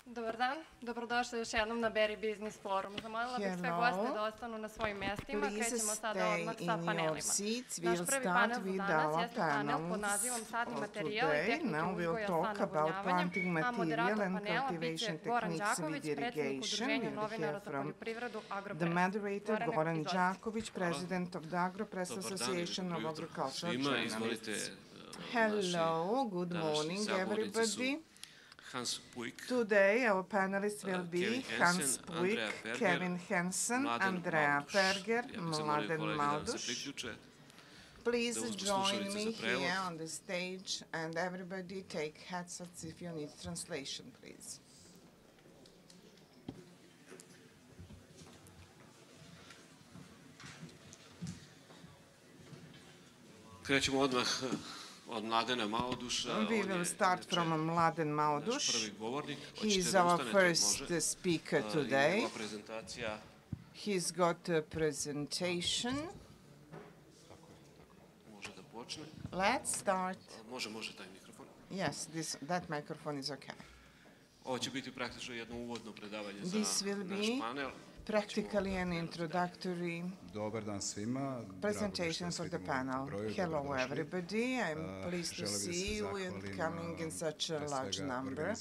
Dobar dan, dobrodošli još jednom na Berry Business Forum. Zamolila bih sve goste da ostanu na svojim mjestima. Krećemo sada odmah sa panelima. Naš prvi panel za danas jeste panel pod nazivom Sadni materijal i tehnike uzgoja sa navodnjavanjem, a moderator panela bit će Goran Đaković, predsjednik Udruženja novinara za poljoprivredu Agropress. The Moderator, Goran Đakovic, President of the Agropress Association of Agricultural Journalists. Hello, good morning everybody. Today our panelists will be Hans Puijk, Kevin Hensen, Andrea Pergher, Mladen Maodus. Please join me here on the stage and everybody take headsets if you need translation, please. Krećemo odmah od Mladena Maodusa. We will start from Mladen Maodus. He is our first speaker today. He's got a presentation. Let's start. Može taj mikrofon. Yes, that microphone is okay. Ovo će biti praktično jedno uvodno predavanje za This will naš be panel. practically an introductory presentation for the panel. Hello everybody, I'm pleased to see you coming in such a large number.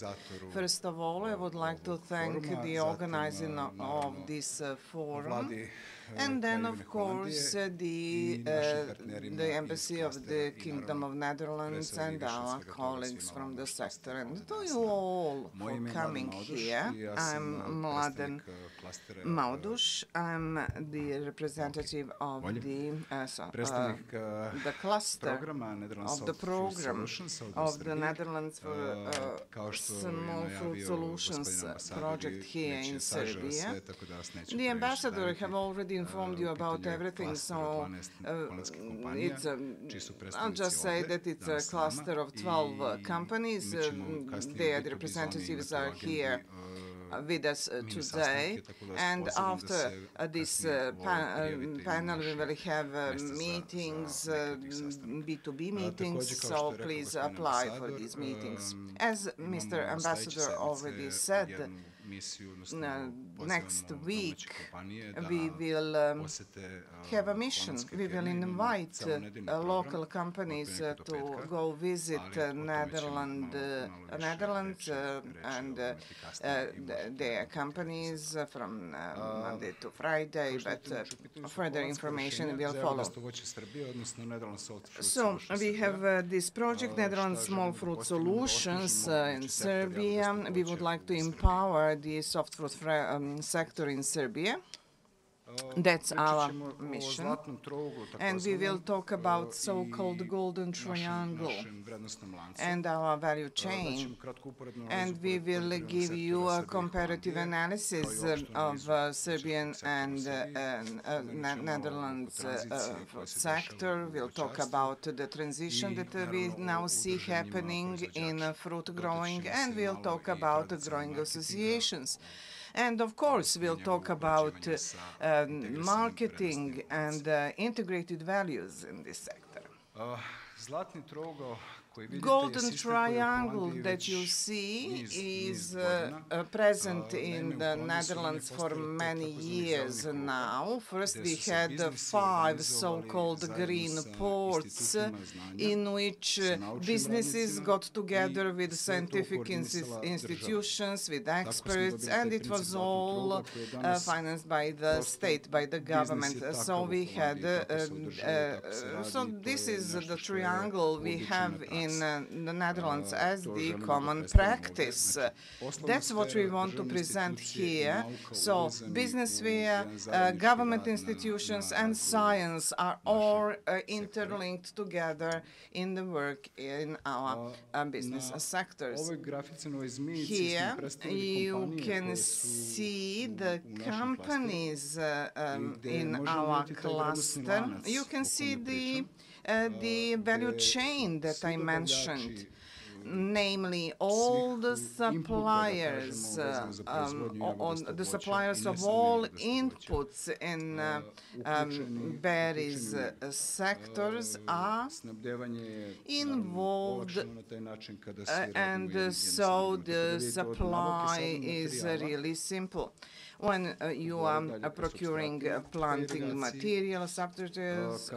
First of all, I would like to thank the organizing of this forum. And then, of course, the Embassy of the Kingdom of Netherlands and our colleagues from the sector. And to you all for coming here. I'm Mladen Maodus. I'm the representative of the cluster of the program of the Netherlands for Small Fruit Solutions project here in Serbia. The ambassador have already informed you about everything, so I'll just say that it's a cluster of 12 companies. The representatives are here with us today, and after this panel we will have meetings, B2B meetings, so please apply for these meetings. As Mr. Ambassador already said, next week we will have a mission. We will invite local companies to go visit Netherlands and their companies from Monday to Friday, but further information will follow. So we have this project, Netherlands Small Fruit Solutions in Serbia. We would like to empower the soft fruit sector in Serbia. That's our mission. And we will talk about so-called golden triangle and our value chain. And we will give you a comparative analysis of Serbian and Netherlands sector. We'll talk about the transition that we now see happening in fruit growing, and we'll talk about the growing associations. And of course, we'll talk about marketing and integrated values in this sector. Golden triangle that you see is present in the Netherlands for many years now. First, we had 5 so-called green ports in which businesses got together with scientific institutions, with experts, and it was all financed by the state, by the government. So we had, so this is the triangle we have in the Netherlands as the common practice. That's what we want to present here. So business sphere, government institutions and science are all interlinked together in the work in our business sectors. Here you can see the companies in our cluster. You can see the value chain that I mentioned. namely all the suppliers, the suppliers of all inputs in berries sectors are involved, and so the supply is really simple. When you are procuring planting material, substrates,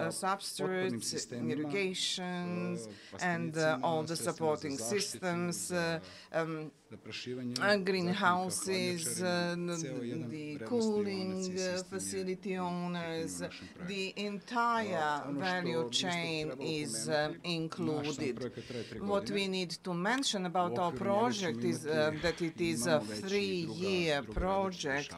irrigations, and all the supporting systems, greenhouses, the cooling facility owners, the entire value chain is included. What we need to mention about our project is that it is a 3-year project,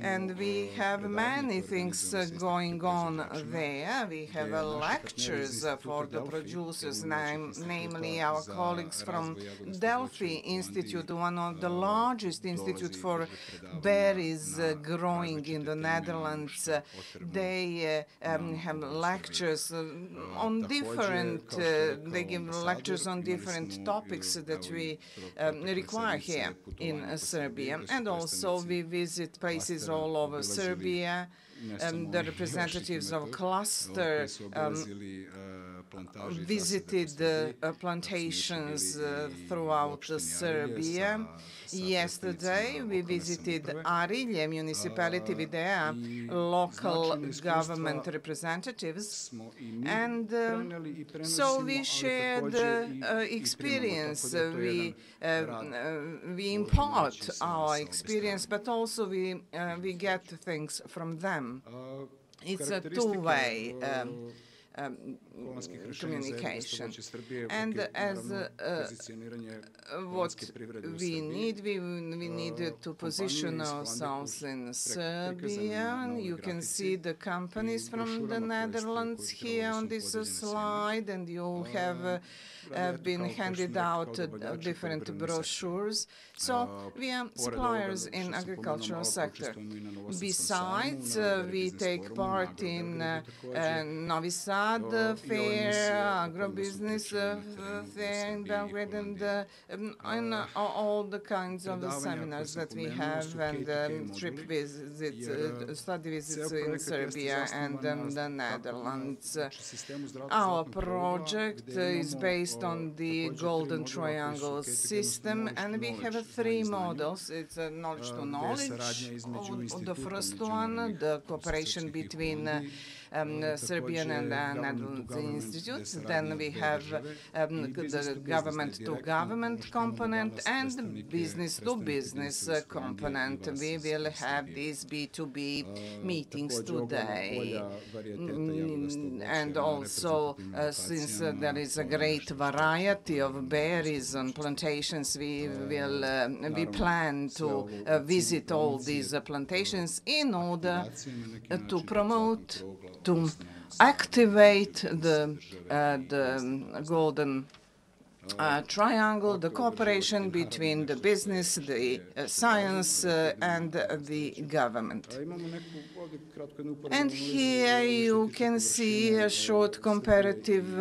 and we have many things going on there. We have lectures for the producers, namely our colleagues from Delphi Institute, one of the largest institutes for berries growing in the Netherlands. They have lectures on different, they give lectures on different topics that we require here in Serbia. And also we visit places all over Serbia. The representatives of cluster visited plantations throughout Serbia. Yesterday we visited Arilje municipality with their local government representatives, and so we shared experience. We impart our experience, but also we get things from them. It's a two-way communication. And as what we need to position ourselves in Serbia. You can see the companies from the Netherlands here on this slide, and you have been handed out different brochures. So we are suppliers in agricultural sector. Besides, we take part in Novi Sad fair, agrobusiness fair in Belgrade, and all the kinds of seminars that we have, and trip visits, study visits in Serbia and the Netherlands. Our project is based on the Golden Triangle system, and we have 3 models. It's a knowledge to knowledge. The first one, the cooperation between Serbian and Netherlands institutes. Then we have the government-to-government component and business-to-business component. We will have these B2B meetings today. And also, since there is a great variety of berries on plantations, we plan to visit all these plantations in order to promote, to activate the Golden Triangle, the cooperation between the business, the science, and the government. And here you can see a short comparative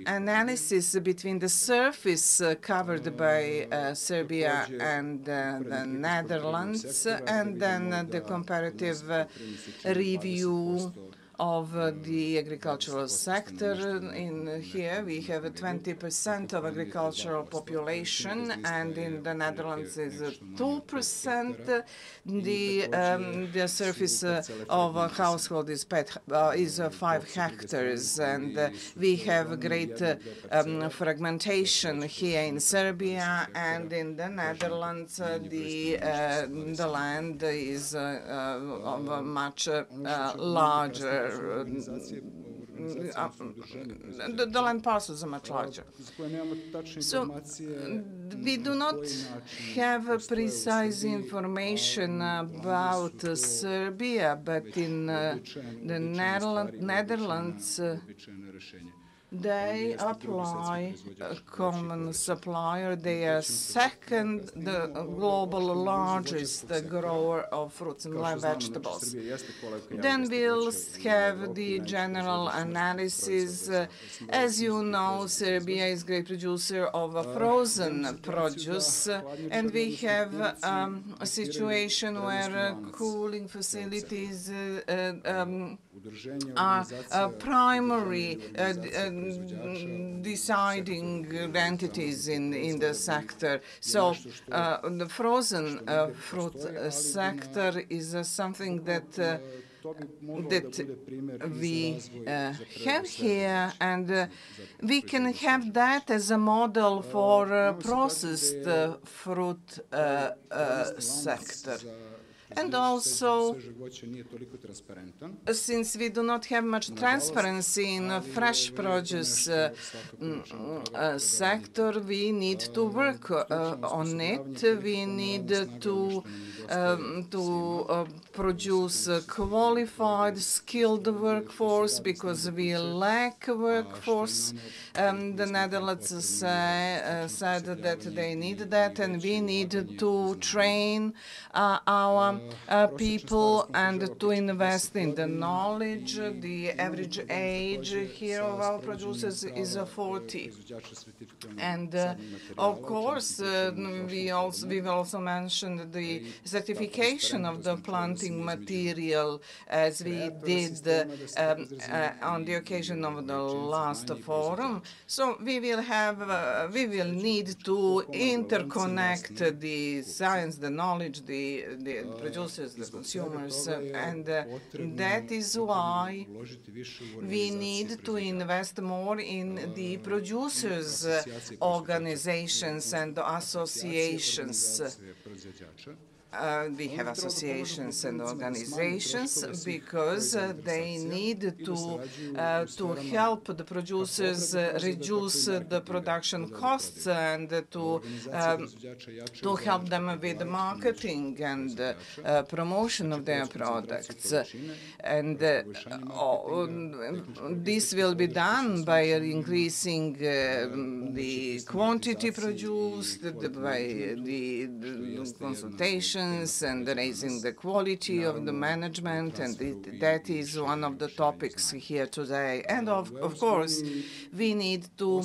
analysis between the surface covered by Serbia and the Netherlands, and then the comparative review of the agricultural sector. In here we have 20% of agricultural population, and in the Netherlands is 2%. The surface of a household is 5 hectares, and we have great fragmentation here in Serbia, and in the Netherlands the land is of a much larger. The land parcels are much larger. So we do not have precise information about Serbia, but in the Netherlands They apply a common supplier. They are second, the global largest grower of fruits and vegetables. Then we'll have the general analysis. As you know, Serbia is a great producer of frozen produce, and we have a situation where cooling facilities are primary deciding entities in the sector. So the frozen fruit sector is something that we have here, and we can have that as a model for processed fruit sector. And also, since we do not have much transparency in fresh produce sector, we need to work on it. We need to produce a qualified, skilled workforce because we lack workforce. The Netherlands said that they need that, and we need to train our people and to invest in the knowledge. The average age here of our producers is 40. And of course, we will also mention the certification of the planting material, as we did on the occasion of the last forum. So we will need to interconnect the science, the knowledge, the producers, the consumers, and that is why we need to invest more in the producers' organizations and associations. We have associations and organizations because they need to help the producers reduce the production costs and to help them with marketing and promotion of their products. And this will be done by increasing the quantity produced, by the consultation, and raising the quality of the management, and that is one of the topics here today. And of course, we need to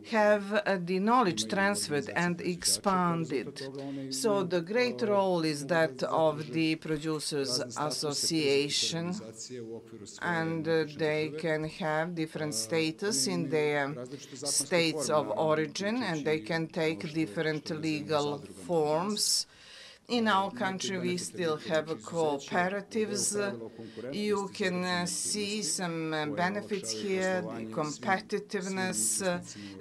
have the knowledge transferred and expanded. So the great role is that of the Producers Association, and they can have different status in their states of origin, and they can take different legal forms. In our country, we still have cooperatives. You can see some benefits here, the competitiveness,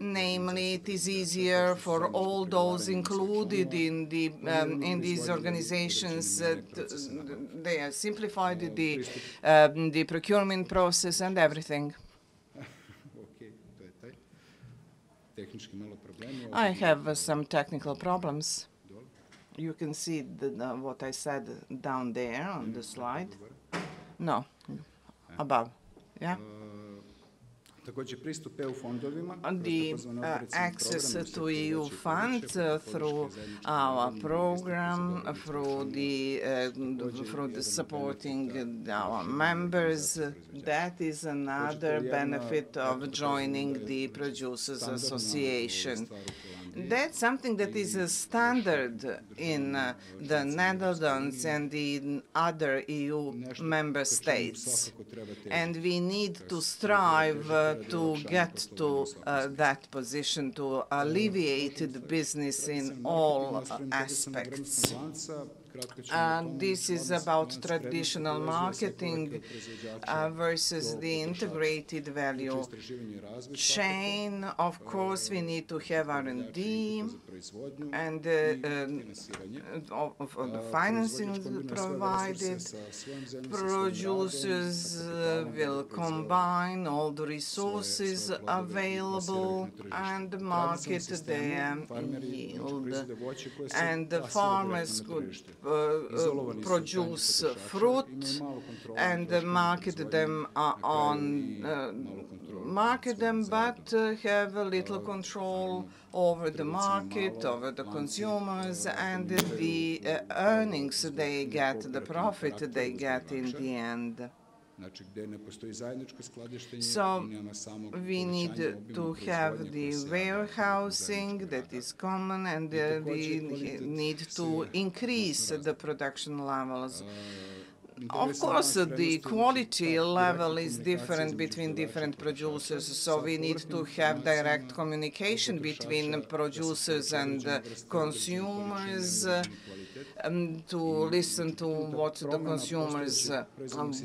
namely it is easier for all those included in these organizations. They have simplified the procurement process and everything. I have some technical problems. You can see what I said down there on the slide. No, above. Yeah. The access to EU funds through our program, through the supporting our members, that is another benefit of joining the Producers Association. That's something that is a standard in the Netherlands and in other EU member states. And we need to strive to get to that position, to alleviate the business in all aspects. This is about traditional marketing versus the integrated value chain. Of course, we need to have R&D and of the financing provided. Producers will combine all the resources available and market their yield. And the farmers could produce fruit and market them but have a little control over the market, over the consumers, and the earnings they get, the profit they get in the end. So we need to have the warehousing that is common, and we need to increase the production levels. Of course, the quality level is different between different producers, so we need to have direct communication between producers and consumers to listen to what the consumers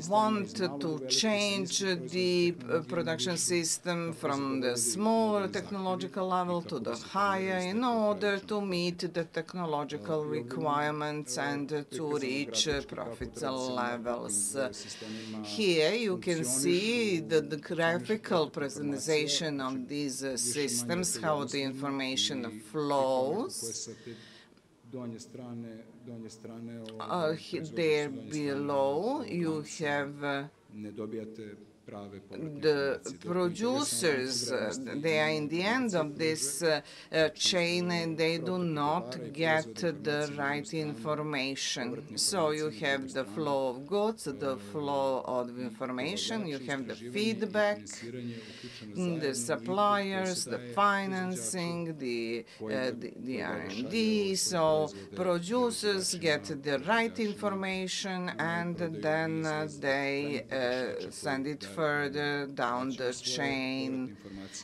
want, to change the production system from the smaller technological level to the higher in order to meet the technological requirements and to reach profit levels. Here you can see the graphical presentation of these systems, how the information flows. There below you have the producers. They are in the end of this chain and they do not get the right information. So you have the flow of goods, the flow of information, you have the feedback, the suppliers, the financing, the R&D. So producers get the right information and then they send it further down the chain.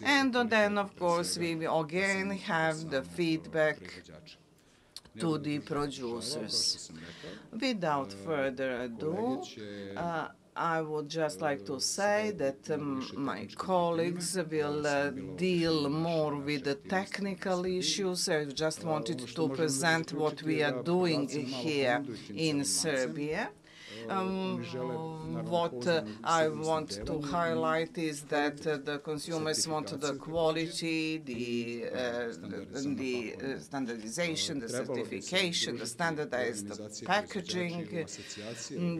And then, of course, we will again have the feedback to the producers. Without further ado, I would just like to say that my colleagues will deal more with the technical issues. I just wanted to present what we are doing here in Serbia. What I want to highlight is that the consumers want the quality, the standardization, the certification, the standardized packaging.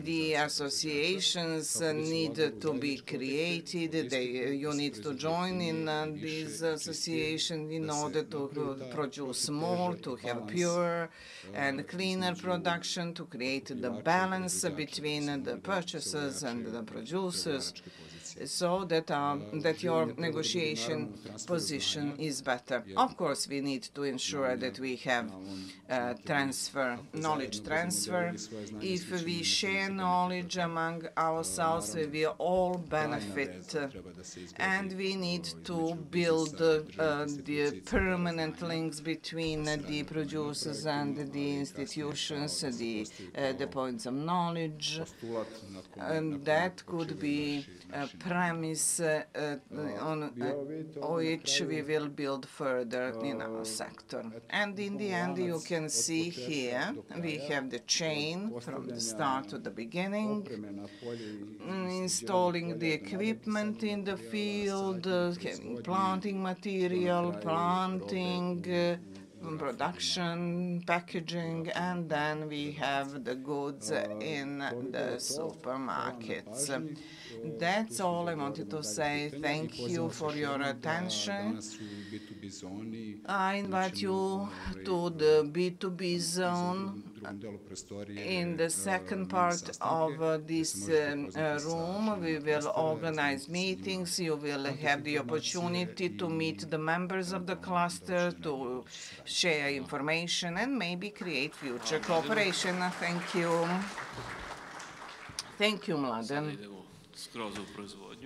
The associations need to be created. You need to join in these associations in order to produce more, to have pure and cleaner production, to create the balance between the purchasers and the producers, so that your negotiation position is better. Of course, we need to ensure that we have knowledge transfer. If we share knowledge among ourselves, we will all benefit. And we need to build the permanent links between the producers and the institutions, the points of knowledge. And that could be a premise on which we will build further in our sector. And in the end, you can see here, we have the chain from the start to the beginning, installing the equipment in the field, having planting material, planting, production, packaging, and then we have the goods in the supermarkets. That's all I wanted to say. Thank you for your attention. I invite you to the B2B zone. In the second part of this room, we will organize meetings. You will have the opportunity to meet the members of the cluster, to share information, and maybe create future cooperation. Thank you. Thank you, Mladen.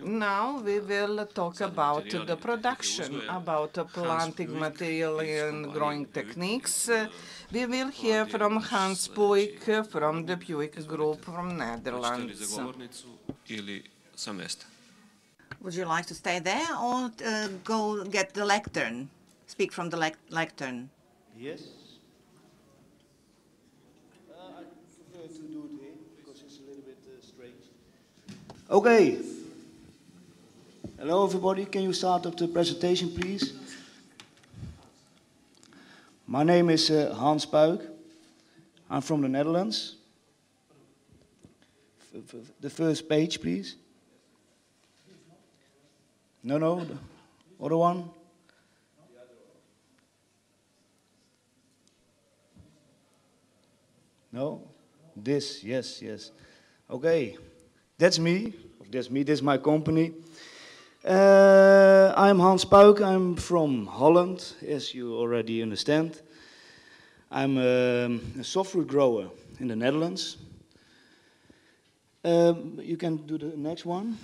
Now we will talk about the production, about planting material and growing techniques. We will hear from Hans Puijk from the Puijk Group from Netherlands. Would you like to stay there or go get the lectern? Speak from the lectern. Yes. I prefer to do it here because it's a little bit strange. Okay. Hello, everybody. Can you start up the presentation, please? My name is Hans Puijk. I'm from the Netherlands. The first page, please. No, the other one. No? This, yes. Okay, that's me. This is my company. I'm Hans Puijk, I'm from Holland, as you already understand. I'm a soft fruit grower in the Netherlands. You can do the next one.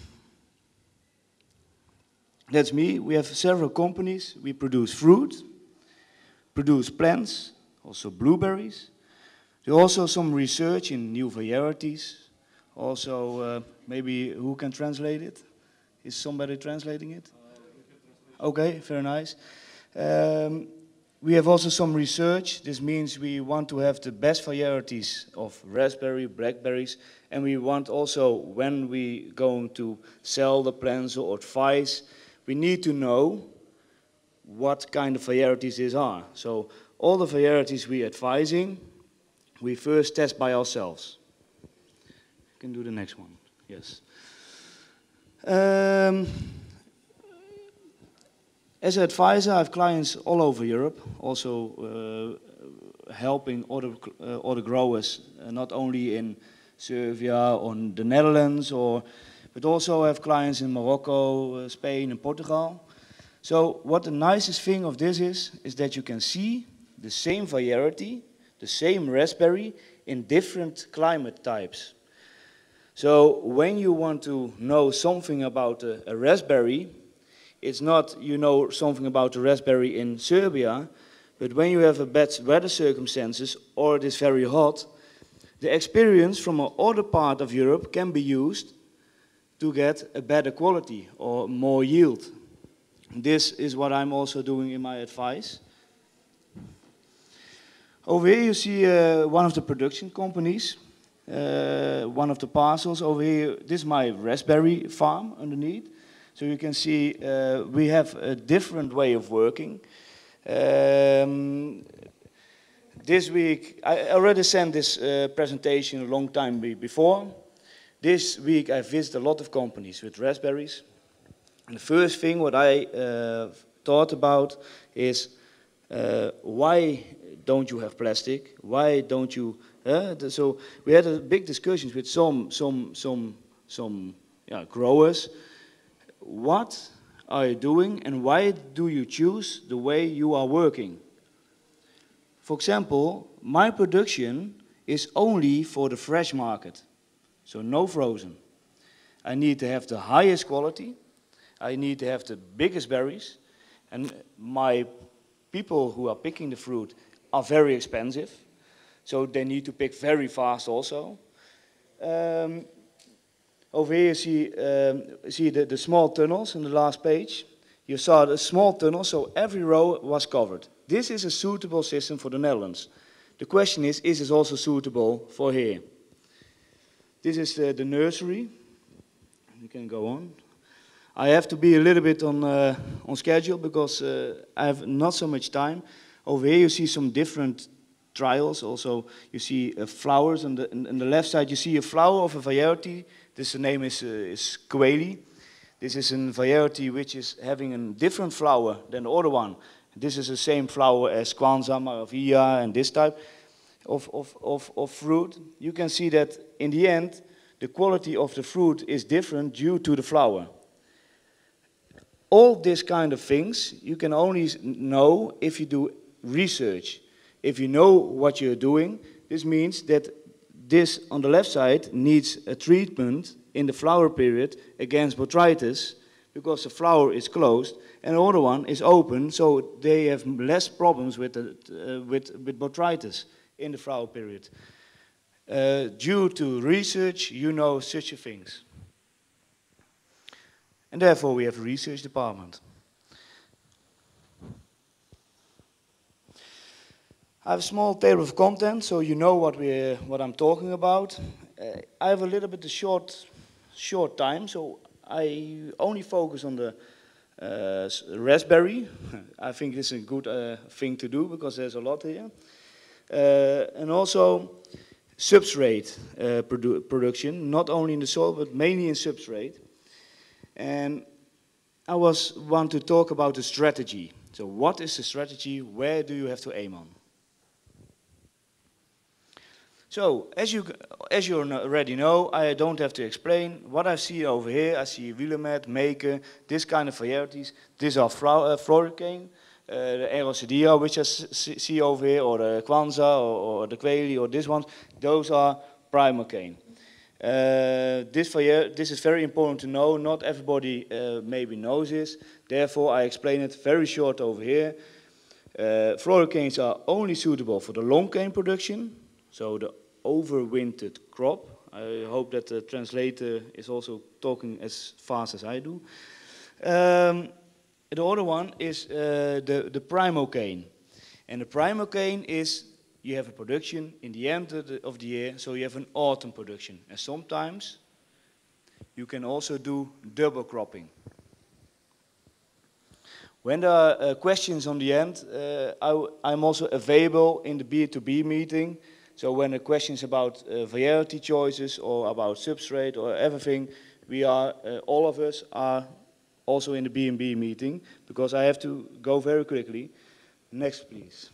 That's me. We have several companies. We produce fruit, produce plants, also blueberries. There's also some research in new varieties. Also, maybe who can translate it? Is somebody translating it? Okay, very nice. We have also some research. This means we want to have the best varieties of raspberry, blackberries, and we want also, when we going to sell the plants or advise, we need to know what kind of varieties these are. So all the varieties we advising, we first test by ourselves. You can do the next one, yes. As an advisor, I have clients all over Europe, also helping other growers, not only in Serbia or the Netherlands, but also have clients in Morocco, Spain and Portugal. So what the nicest thing of this is that you can see the same variety, the same raspberry in different climate types. So when you want to know something about a raspberry, it's not you know something about the raspberry in Serbia, but when you have a bad weather circumstances or it is very hot, the experience from another part of Europe can be used to get a better quality or more yield. This is what I'm also doing in my advice. Over here you see one of the production companies, one of the parcels. Over here, this is my raspberry farm underneath. So you can see we have a different way of working. This week, I already sent this presentation a long time before. This week I visited a lot of companies with raspberries. And the first thing what I thought about is why don't you have plastic? Why don't you? So we had a big discussions with some growers. What are you doing and why do you choose the way you are working? For example, my production is only for the fresh market, so no frozen. I need to have the highest quality, I need to have the biggest berries, and my people who are picking the fruit are very expensive, so they need to pick very fast also. Over here you see the small tunnels in the last page. You saw the small tunnel, so every row was covered. This is a suitable system for the Netherlands. The question is this also suitable for here? This is the nursery. You can go on. I have to be a little bit on schedule because I have not so much time. Over here you see some different trials. Also you see flowers on the left side. You see a flower of a variety. This the name is Quayle. This is a variety which is having a different flower than the other one. This is the same flower as Kwanzaa, Maravilla, and this type of fruit. You can see that in the end, the quality of the fruit is different due to the flower. All these kind of things you can only know if you do research. If you know what you're doing, this means that this on the left side needs a treatment in the flower period against botrytis because the flower is closed and the other one is open, so they have less problems with botrytis in the flower period. Due to research, you know such things. And therefore we have a research department. I have a small table of contents, so you know what I'm talking about. I have a little bit of short time, so I only focus on the raspberry. I think this is a good thing to do because there's a lot here. And also substrate production, not only in the soil, but mainly in substrate. And I want to talk about the strategy. So what is the strategy? Where do you have to aim on? So, as you already know, I don't have to explain. What I see over here, I see Willemette, Maker, this kind of varieties. These are Fallcreak, the Erocedia, which I see over here, or the Kwanzaa, or the Kweli, or this one. Those are Primocane. This is very important to know. Not everybody maybe knows this. Therefore, I explain it very short over here. Floricanes are only suitable for the long cane production, so the overwintered crop. I hope that the translator is also talking as fast as I do. The other one is the primocane. And the primocane is, you have a production in the end of the year, so you have an autumn production. And sometimes you can also do double cropping. When there are questions on the end, I'm also available in the B2B meeting. So when the questions about variety choices or about substrate or everything, we are, all of us are also in the B&B meeting, because I have to go very quickly. Next, please.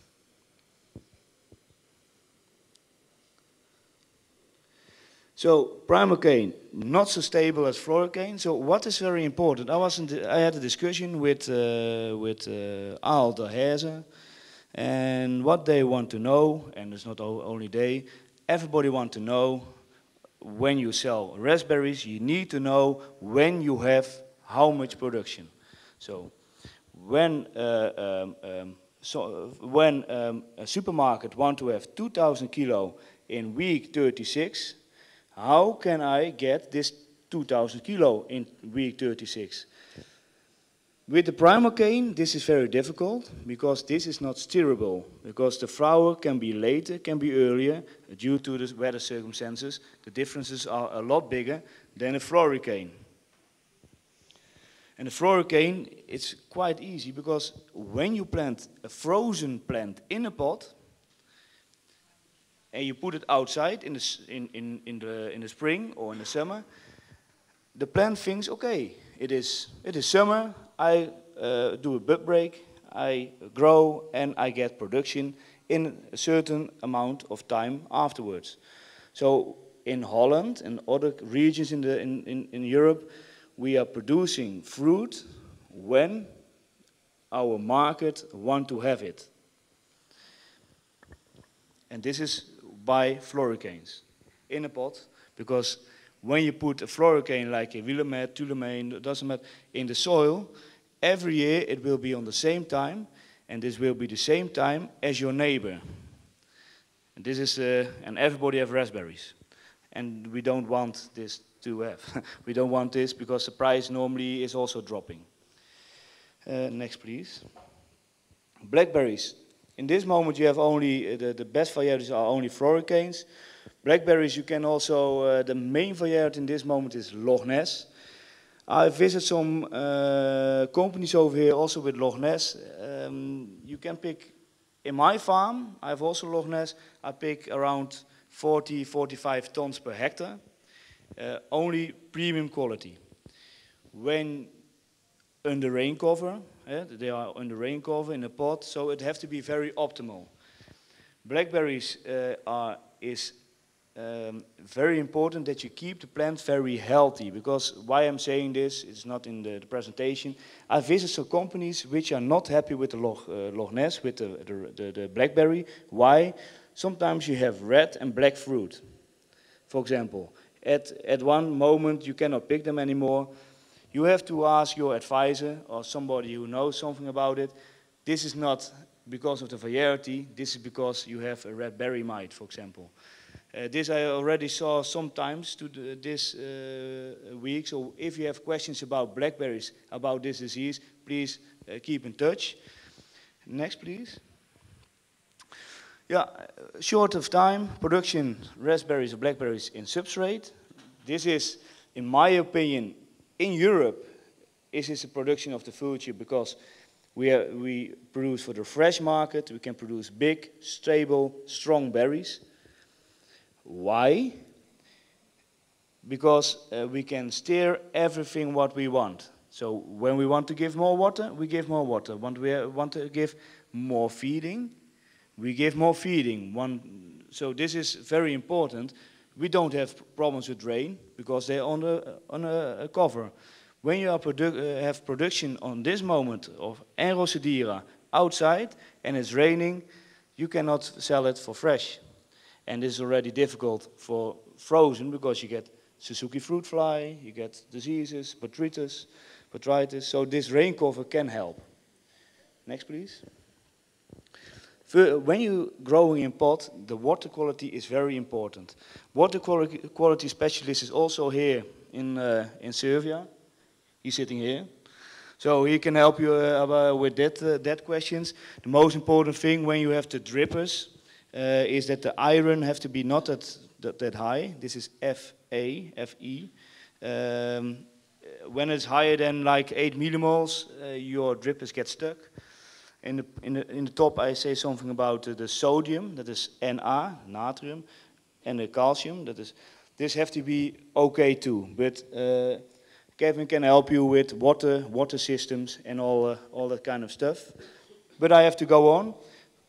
So primocane, not so stable as floricane. So what is very important? I had a discussion with Aal de Hezen, and what they want to know, and it's not only they, everybody want to know, when you sell raspberries, you need to know when you have how much production. So when a supermarket want to have 2,000 kilo in week 36, how can I get this 2,000 kilo in week 36? With the primocane, this is very difficult, because this is not steerable, because the flower can be later, can be earlier, due to the weather circumstances. The differences are a lot bigger than a floricane. And the floricane, it's quite easy, because when you plant a frozen plant in a pot, and you put it outside in the spring or in the summer, the plant thinks, okay, it is summer, I do a bud break, I grow, and I get production in a certain amount of time afterwards. So in Holland and other regions in Europe, we are producing fruit when our market want to have it. And this is by floricanes in a pot, because when you put a floricane like a Willemette, Tulemane, doesn't matter, in the soil, every year it will be on the same time, and this will be the same time as your neighbor. And this is, and everybody have raspberries, and we don't want this to have. We don't want this, because the price normally is also dropping. Next, please. Blackberries. In this moment, you have only, the best varieties are only floricanes. Blackberries, you can also, the main variety in this moment is Loch Ness. I visit some companies over here also with Loch Ness. You can pick, in my farm, I have also Loch Ness, I pick around 40, 45 tons per hectare. Only premium quality. When under rain cover, they are under rain cover in a pot, so it has to be very optimal. Blackberries is very important that you keep the plant very healthy, because why I'm saying this, it's not in the presentation. I visit some companies which are not happy with the Loch Ness, with the blackberry. Why? Sometimes you have red and black fruit, for example. At one moment you cannot pick them anymore. You have to ask your advisor or somebody who knows something about it. This is not because of the variety, this is because you have a red berry mite, for example. This I already saw sometimes this week, so if you have questions about blackberries, about this disease, please keep in touch. Next, please. Yeah, short of time, production raspberries or blackberries in substrate. This is, in my opinion, in Europe, this is the production of the future, because We produce for the fresh market. We can produce big, stable, strong berries. Why? Because we can steer everything what we want. So when we want to give more water, we give more water. When we want to give more feeding, we give more feeding. So this is very important. We don't have problems with rain because they're on a cover. When you have production on this moment of Enrosedira outside and it's raining, you cannot sell it for fresh. And this is already difficult for frozen because you get Suzuki fruit fly, you get diseases, botrytis. So this rain cover can help. Next, please. When you're growing in pot, the water quality is very important. Water quality specialist is also here in Serbia. He's sitting here. So he can help you with that questions. The most important thing when you have the drippers is that the iron have to be not that high. This is Fe. When it's higher than like 8 millimoles, your drippers get stuck. In the top I say something about the sodium, that is Na, natrium, and the calcium, this have to be okay too. But Kevin can help you with water systems and all that kind of stuff. But I have to go on.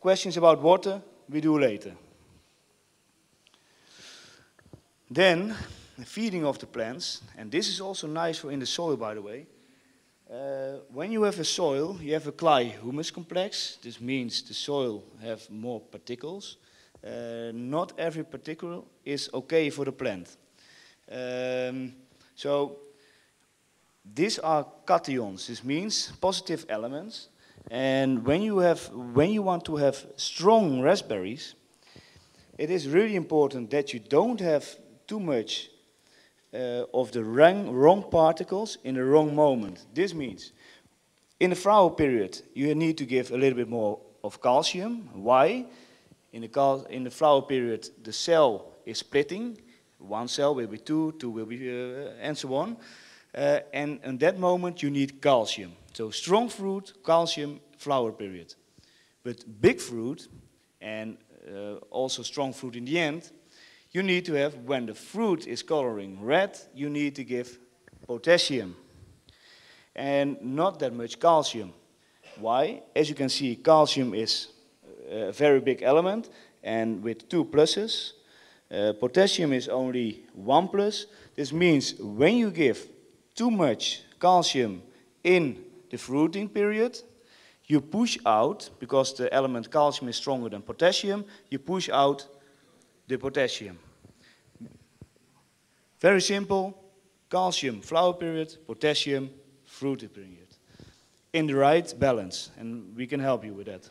Questions about water, we do later. Then, the feeding of the plants, and this is also nice for in the soil, by the way. When you have a soil, you have a clay-humus complex. This means the soil have more particles. Not every particle is okay for the plant. So these are cations. This means positive elements. And when you want to have strong raspberries, it is really important that you don't have too much of the wrong particles in the wrong moment. This means, in the flower period, you need to give a little bit more of calcium. Why? In the flower period, the cell is splitting. One cell will be two will be, and so on. And in that moment, you need calcium. So strong fruit, calcium, flower period. But big fruit, and also strong fruit in the end, you need to have, when the fruit is coloring red, you need to give potassium. And not that much calcium. Why? As you can see, calcium is a very big element, and with 2 pluses. Potassium is only 1 plus. This means when you give too much calcium in the fruiting period, you push out, because the element calcium is stronger than potassium, you push out the potassium. Very simple, calcium flower period, potassium fruiting period. In the right balance, and we can help you with that.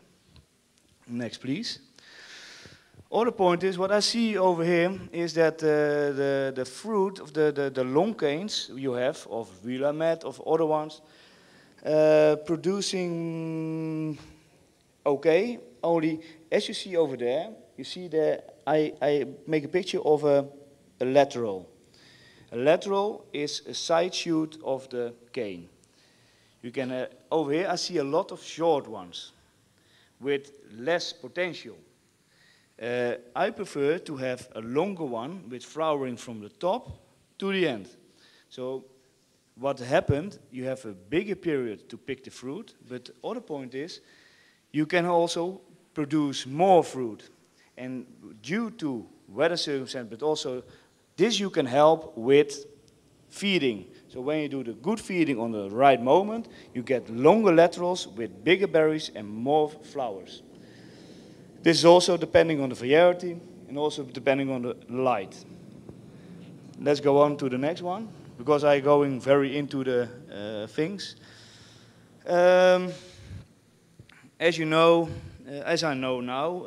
Next, please. Other point is, what I see over here is that the fruit of the long canes you have, of Willamette, of other ones, producing okay, only as you see over there, you see there, I make a picture of a lateral. A lateral is a side shoot of the cane. You can, over here I see a lot of short ones with less potential. I prefer to have a longer one with flowering from the top to the end. So what happened, you have a bigger period to pick the fruit, but the other point is, you can also produce more fruit. And due to weather circumstances, but also this you can help with feeding. So when you do the good feeding on the right moment, you get longer laterals with bigger berries and more flowers. This is also depending on the variety and also depending on the light. Let's go on to the next one, because I'm going very into the things. As you know, as I know now,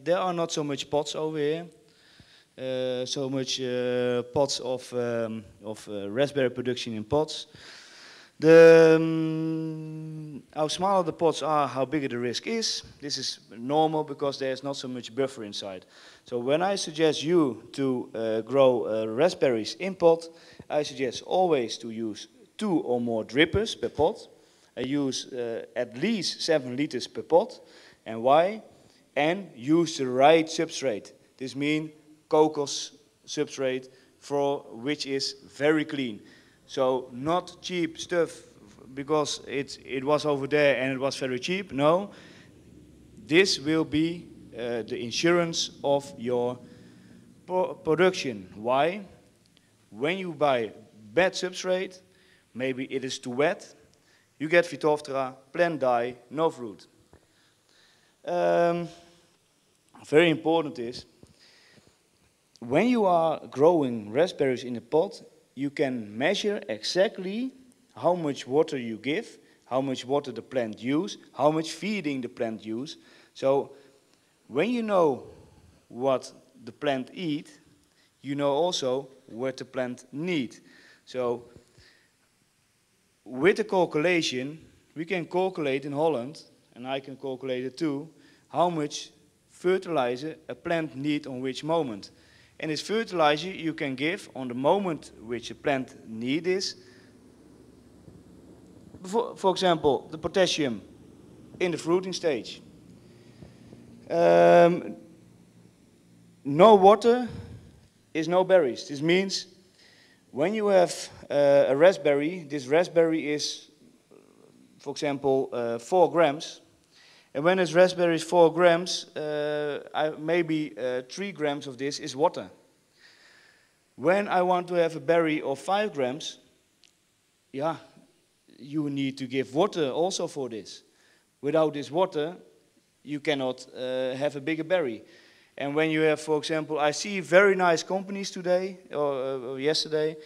there are not so much pots over here. So much pots of raspberry production in pots. How smaller the pots are, how bigger the risk is. This is normal because there's not so much buffer inside. So when I suggest you to grow raspberries in pot, I suggest always to use 2 or more drippers per pot. I use at least 7 liters per pot. And why? And use the right substrate. This means cocos substrate for which is very clean. So not cheap stuff because it was over there and it was very cheap. No, this will be the insurance of your production. Why? When you buy bad substrate, maybe it is too wet, you get Phytophthora, plant die, no fruit. Very important is, when you are growing raspberries in a pot, you can measure exactly how much water you give, how much water the plant use, how much feeding the plant use. So when you know what the plant eat, you know also what the plant need. So with the calculation, we can calculate in Holland, and I can calculate it too, how much fertilizer a plant needs on which moment. And this fertilizer you can give on the moment which a plant need is. For example, the potassium in the fruiting stage. No water is no berries. This means when you have a raspberry, this raspberry is, for example, 4 grams. And when this raspberry is 4 grams, maybe 3 grams of this is water. When I want to have a berry of 5 grams, yeah, you need to give water also for this. Without this water, you cannot have a bigger berry. And when you have, for example, I see very nice companies today, or yesterday,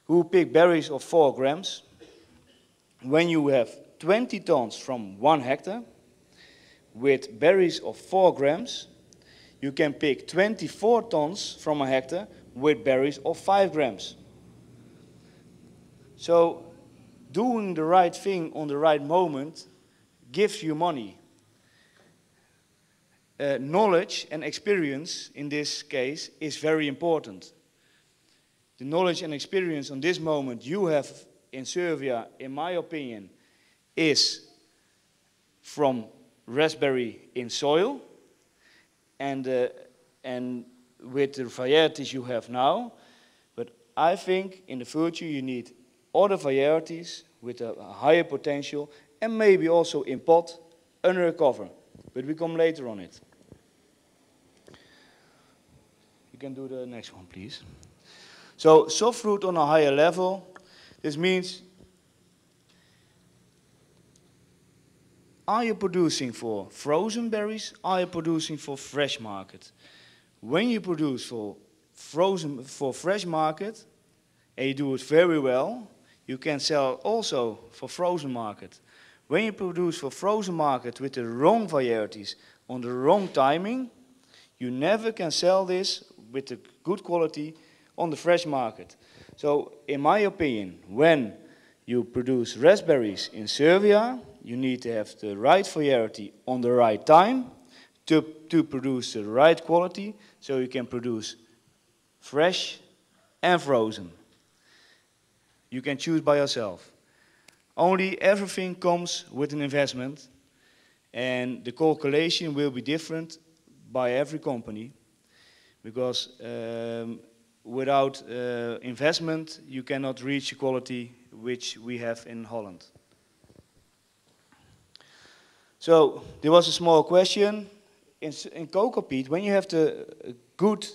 who pick berries of 4 grams. When you have 20 tons from 1 hectare, with berries of 4 grams, you can pick 24 tons from a hectare with berries of 5 grams. So doing the right thing on the right moment gives you money. Knowledge and experience in this case is very important. The knowledge and experience on this moment you have in Serbia, in my opinion, is from raspberry in soil and with the varieties you have now. But I think in the future you need other varieties with a higher potential and maybe also in pot under a cover. But we come later on it. You can do the next one, please. So soft fruit on a higher level. This means, are you producing for frozen berries? Are you producing for fresh market? When you produce for fresh market, and you do it very well, you can sell also for frozen market. When you produce for frozen market with the wrong varieties on the wrong timing, you never can sell this with the good quality on the fresh market. So in my opinion, when you produce raspberries in Serbia, you need to have the right variety on the right time to produce the right quality, so you can produce fresh and frozen. You can choose by yourself. Only everything comes with an investment, and the calculation will be different by every company, because without investment you cannot reach the quality which we have in Holland. So there was a small question. In cocoa peat, when you have the good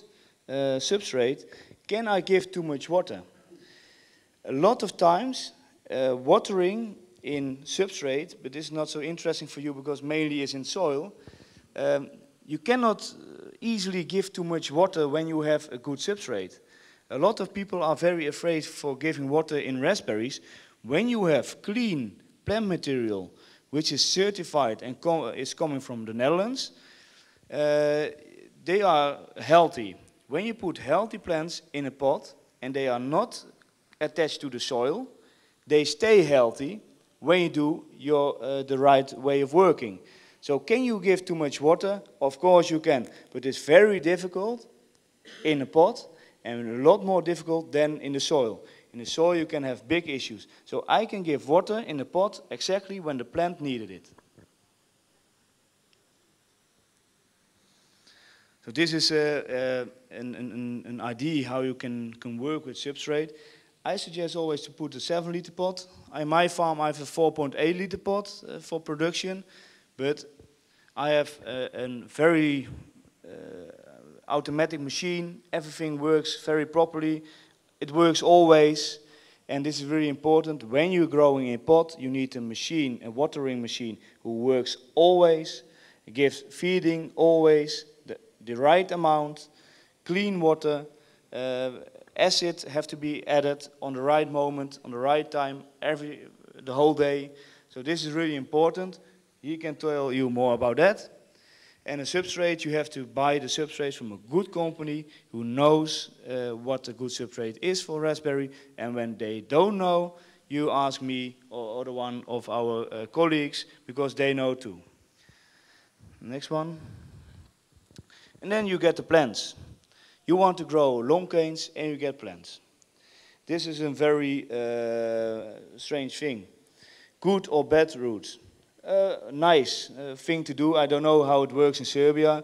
substrate, can I give too much water? A lot of times watering in substrate, but this is not so interesting for you because mainly it's in soil, you cannot easily give too much water when you have a good substrate. A lot of people are very afraid for giving water in raspberries. When you have clean plant material, which is certified and is coming from the Netherlands, they are healthy. When you put healthy plants in a pot and they are not attached to the soil, they stay healthy when you do the right way of working. So can you give too much water? Of course you can, but it's very difficult in a pot and a lot more difficult than in the soil. In the soil you can have big issues. So I can give water in the pot exactly when the plant needed it. So this is an idea how you can work with substrate. I suggest always to put a 7 liter pot. In my farm I have a 4.8 liter pot for production, but I have a very automatic machine. Everything works very properly. It works always, and this is very important. When you're growing in pot, you need a machine, a watering machine, who works always, gives feeding always, the right amount, clean water, acid have to be added on the right moment, on the right time, the whole day. So this is really important. He can tell you more about that. And a substrate, you have to buy the substrate from a good company who knows what a good substrate is for raspberry. And when they don't know, you ask me or other one of our colleagues, because they know too. Next one. And then you get the plants. You want to grow long canes and you get plants. This is a very strange thing. Good or bad roots. Nice thing to do. I don't know how it works in Serbia.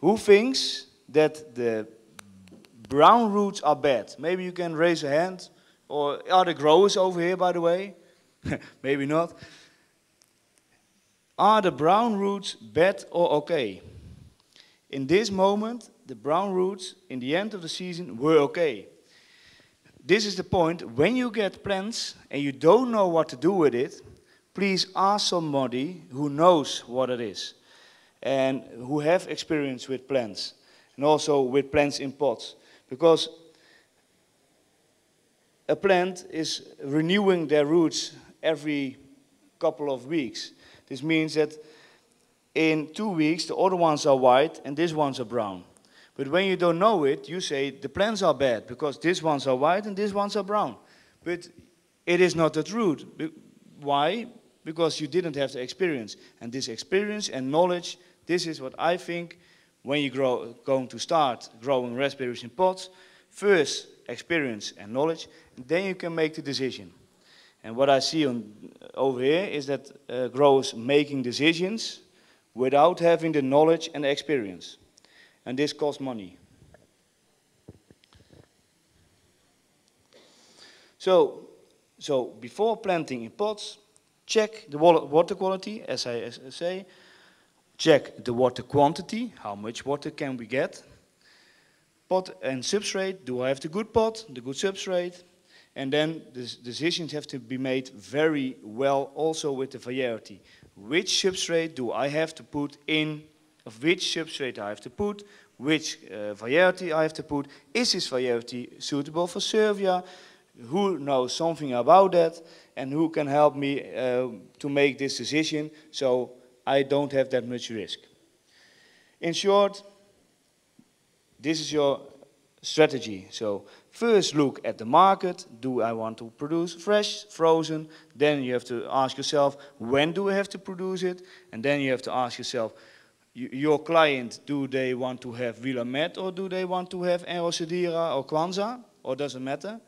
Who thinks that the brown roots are bad? Maybe you can raise a hand. Or are the growers over here, by the way? Maybe not. Are the brown roots bad or okay? In this moment, the brown roots in the end of the season were okay. This is the point. When you get plants and you don't know what to do with it, please ask somebody who knows what it is and who have experience with plants and also with plants in pots. Because a plant is renewing their roots every couple of weeks. This means that in 2 weeks the other ones are white and these ones are brown. But when you don't know it, you say the plants are bad because these ones are white and these ones are brown. But it is not the truth. Why? Because you didn't have the experience. And this experience and knowledge, this is what I think when you're going to start growing raspberries in pots. First, experience and knowledge, and then you can make the decision. And what I see over here is that growers making decisions without having the knowledge and the experience. And this costs money. So before planting in pots, check the water quality, as I say. Check the water quantity, how much water can we get. Pot and substrate, do I have the good pot, the good substrate? And then the decisions have to be made very well also with the variety. Which substrate do I have to put in, of which substrate I have to put, which variety I have to put. Is this variety suitable for Serbia? Who knows something about that and who can help me to make this decision so I don't have that much risk. In short, this is your strategy. So first look at the market. Do I want to produce fresh, frozen? Then you have to ask yourself, when do I have to produce it? And then you have to ask yourself, your client, do they want to have Willamette or do they want to have Erosedira or Kwanzaa? Or does it matter?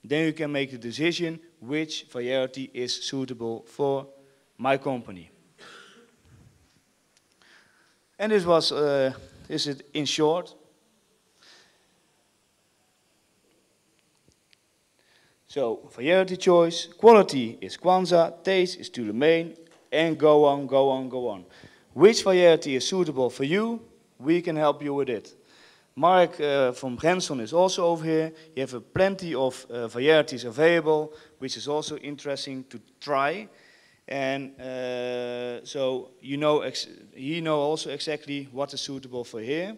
Then you can make the decision which variety is suitable for my company. And this was, is it in short. So, variety choice, quality is Kwanzaa, taste is Tulumane, and go on, go on, go on. Which variety is suitable for you? We can help you with it. Mark from Hensen is also over here. You have plenty of varieties available, which is also interesting to try. And so you know, he knows also exactly what is suitable for here.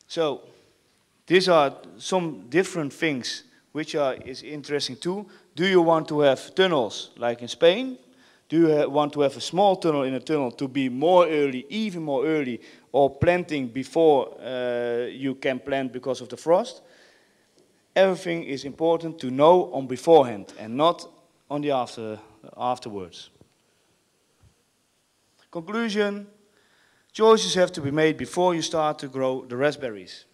So these are some different things which is interesting too. Do you want to have tunnels like in Spain? Do you want to have a small tunnel in a tunnel to be more early, even more early, or planting before you can plant because of the frost? Everything is important to know on beforehand and not on the afterwards. Conclusion, choices have to be made before you start to grow the raspberries.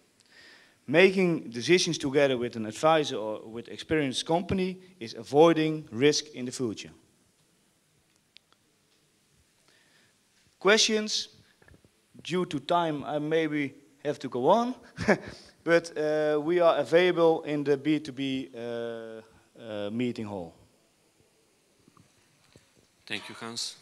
Making decisions together with an advisor or with experienced company is avoiding risk in the future. Questions? Due to time, I maybe have to go on, but we are available in the B2B meeting hall. Thank you, Hans.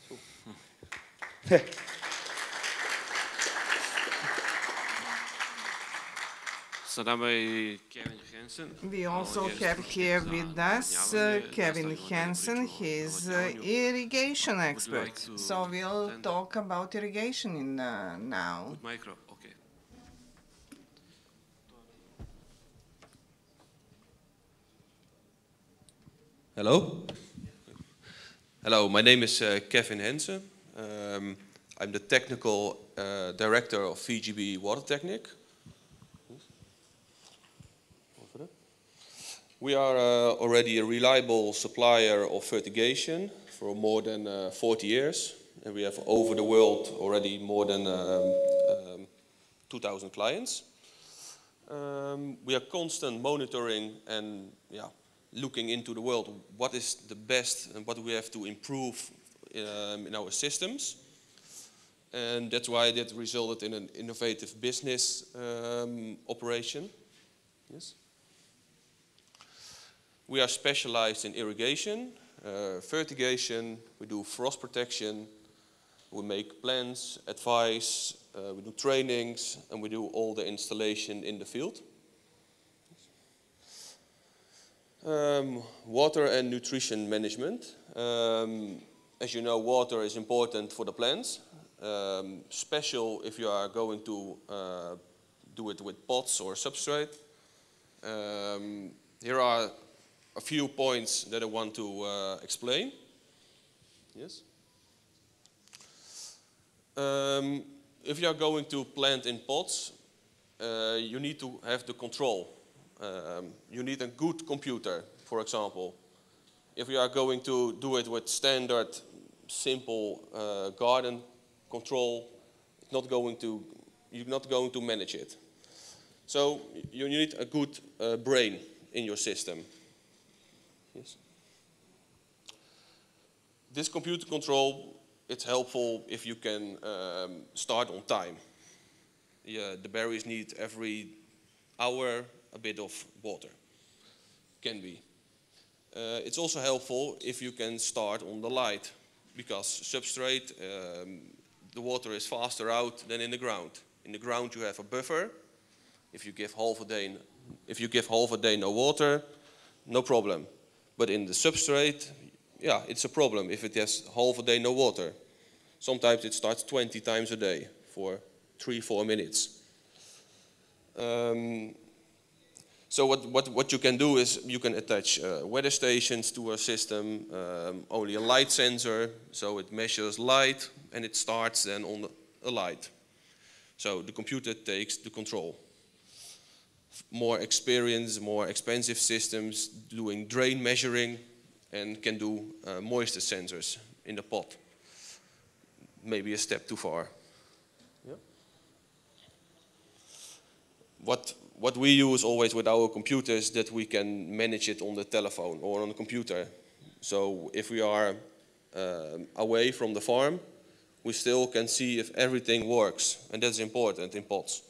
So then we Kevin Hensen. We also have here with us Kevin Hensen. He's irrigation expert. So we'll talk about irrigation now. Micro, okay. Hello. Hello, my name is Kevin Hensen. I'm the technical director of VGB Water Technique. We are already a reliable supplier of fertigation for more than 40 years. And we have over the world already more than 2,000 clients. We are constant monitoring and looking into the world, what is the best and what we have to improve in our systems. And that's why that resulted in an innovative business operation. Yes. We are specialized in irrigation, fertigation, we do frost protection, we make plans, advice, we do trainings, and we do all the installation in the field. Water and nutrition management. As you know, water is important for the plants, special if you are going to do it with pots or substrate. Here are a few points that I want to explain. Yes. If you are going to plant in pots, you need to have the control. You need a good computer, for example. If you are going to do it with standard, simple garden control, you're not going to manage it. So you need a good brain in your system. Yes. This computer control, it's helpful if you can start on time. Yeah, the berries need every hour a bit of water. Can be. It's also helpful if you can start on the light, because substrate, the water is faster out than in the ground. In the ground you have a buffer. If you give half a day no water, no problem. But in the substrate, yeah, it's a problem if it has half a day no water. Sometimes it starts 20 times a day for 3-4 minutes. So what you can do is you can attach weather stations to a system, only a light sensor, so it measures light and it starts then on a light. So the computer takes the control. More experience, more expensive systems doing drain measuring and can do moisture sensors in the pot. Maybe a step too far. Yeah. What we use always with our computers, that we can manage it on the telephone or on the computer. So if we are away from the farm, we still can see if everything works, and that's important in pots.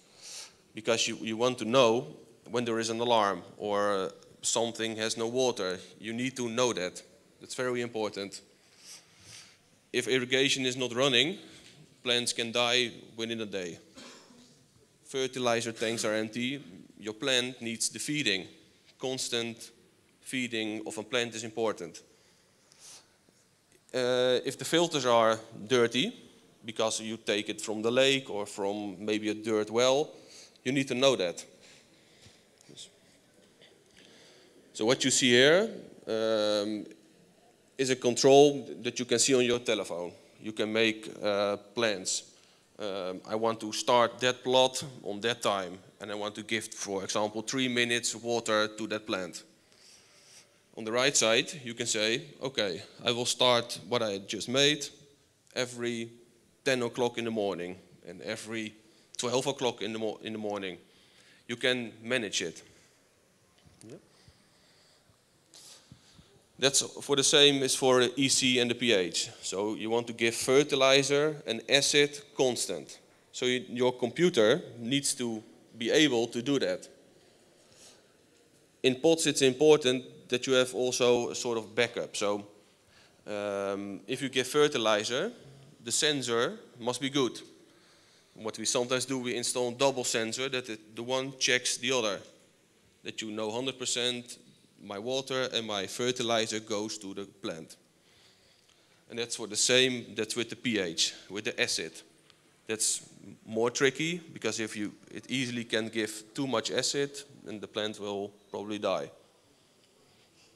Because you want to know when there is an alarm or something has no water. You need to know that. That's very important. If irrigation is not running, plants can die within a day. Fertilizer tanks are empty. Your plant needs the feeding. Constant feeding of a plant is important. If the filters are dirty, because you take it from the lake or from maybe a dirt well, you need to know that. So what you see here is a control that you can see on your telephone. You can make plans. I want to start that plot on that time, and I want to give, for example, 3 minutes water to that plant. On the right side, you can say, okay, I will start what I just made every 10 o'clock in the morning and every 12 o'clock in the morning. you can manage it. Yep. That's for the same as for the EC and the pH. So you want to give fertilizer and acid constant. So your computer needs to be able to do that. In pots it's important that you have also a sort of backup. So if you give fertilizer, the sensor must be good. What we sometimes do, we install a double sensor that the one checks the other. That you know 100% my water and my fertilizer goes to the plant. And that's for the same, that's with the pH, with the acid. That's more tricky because if it easily can give too much acid, then the plant will probably die.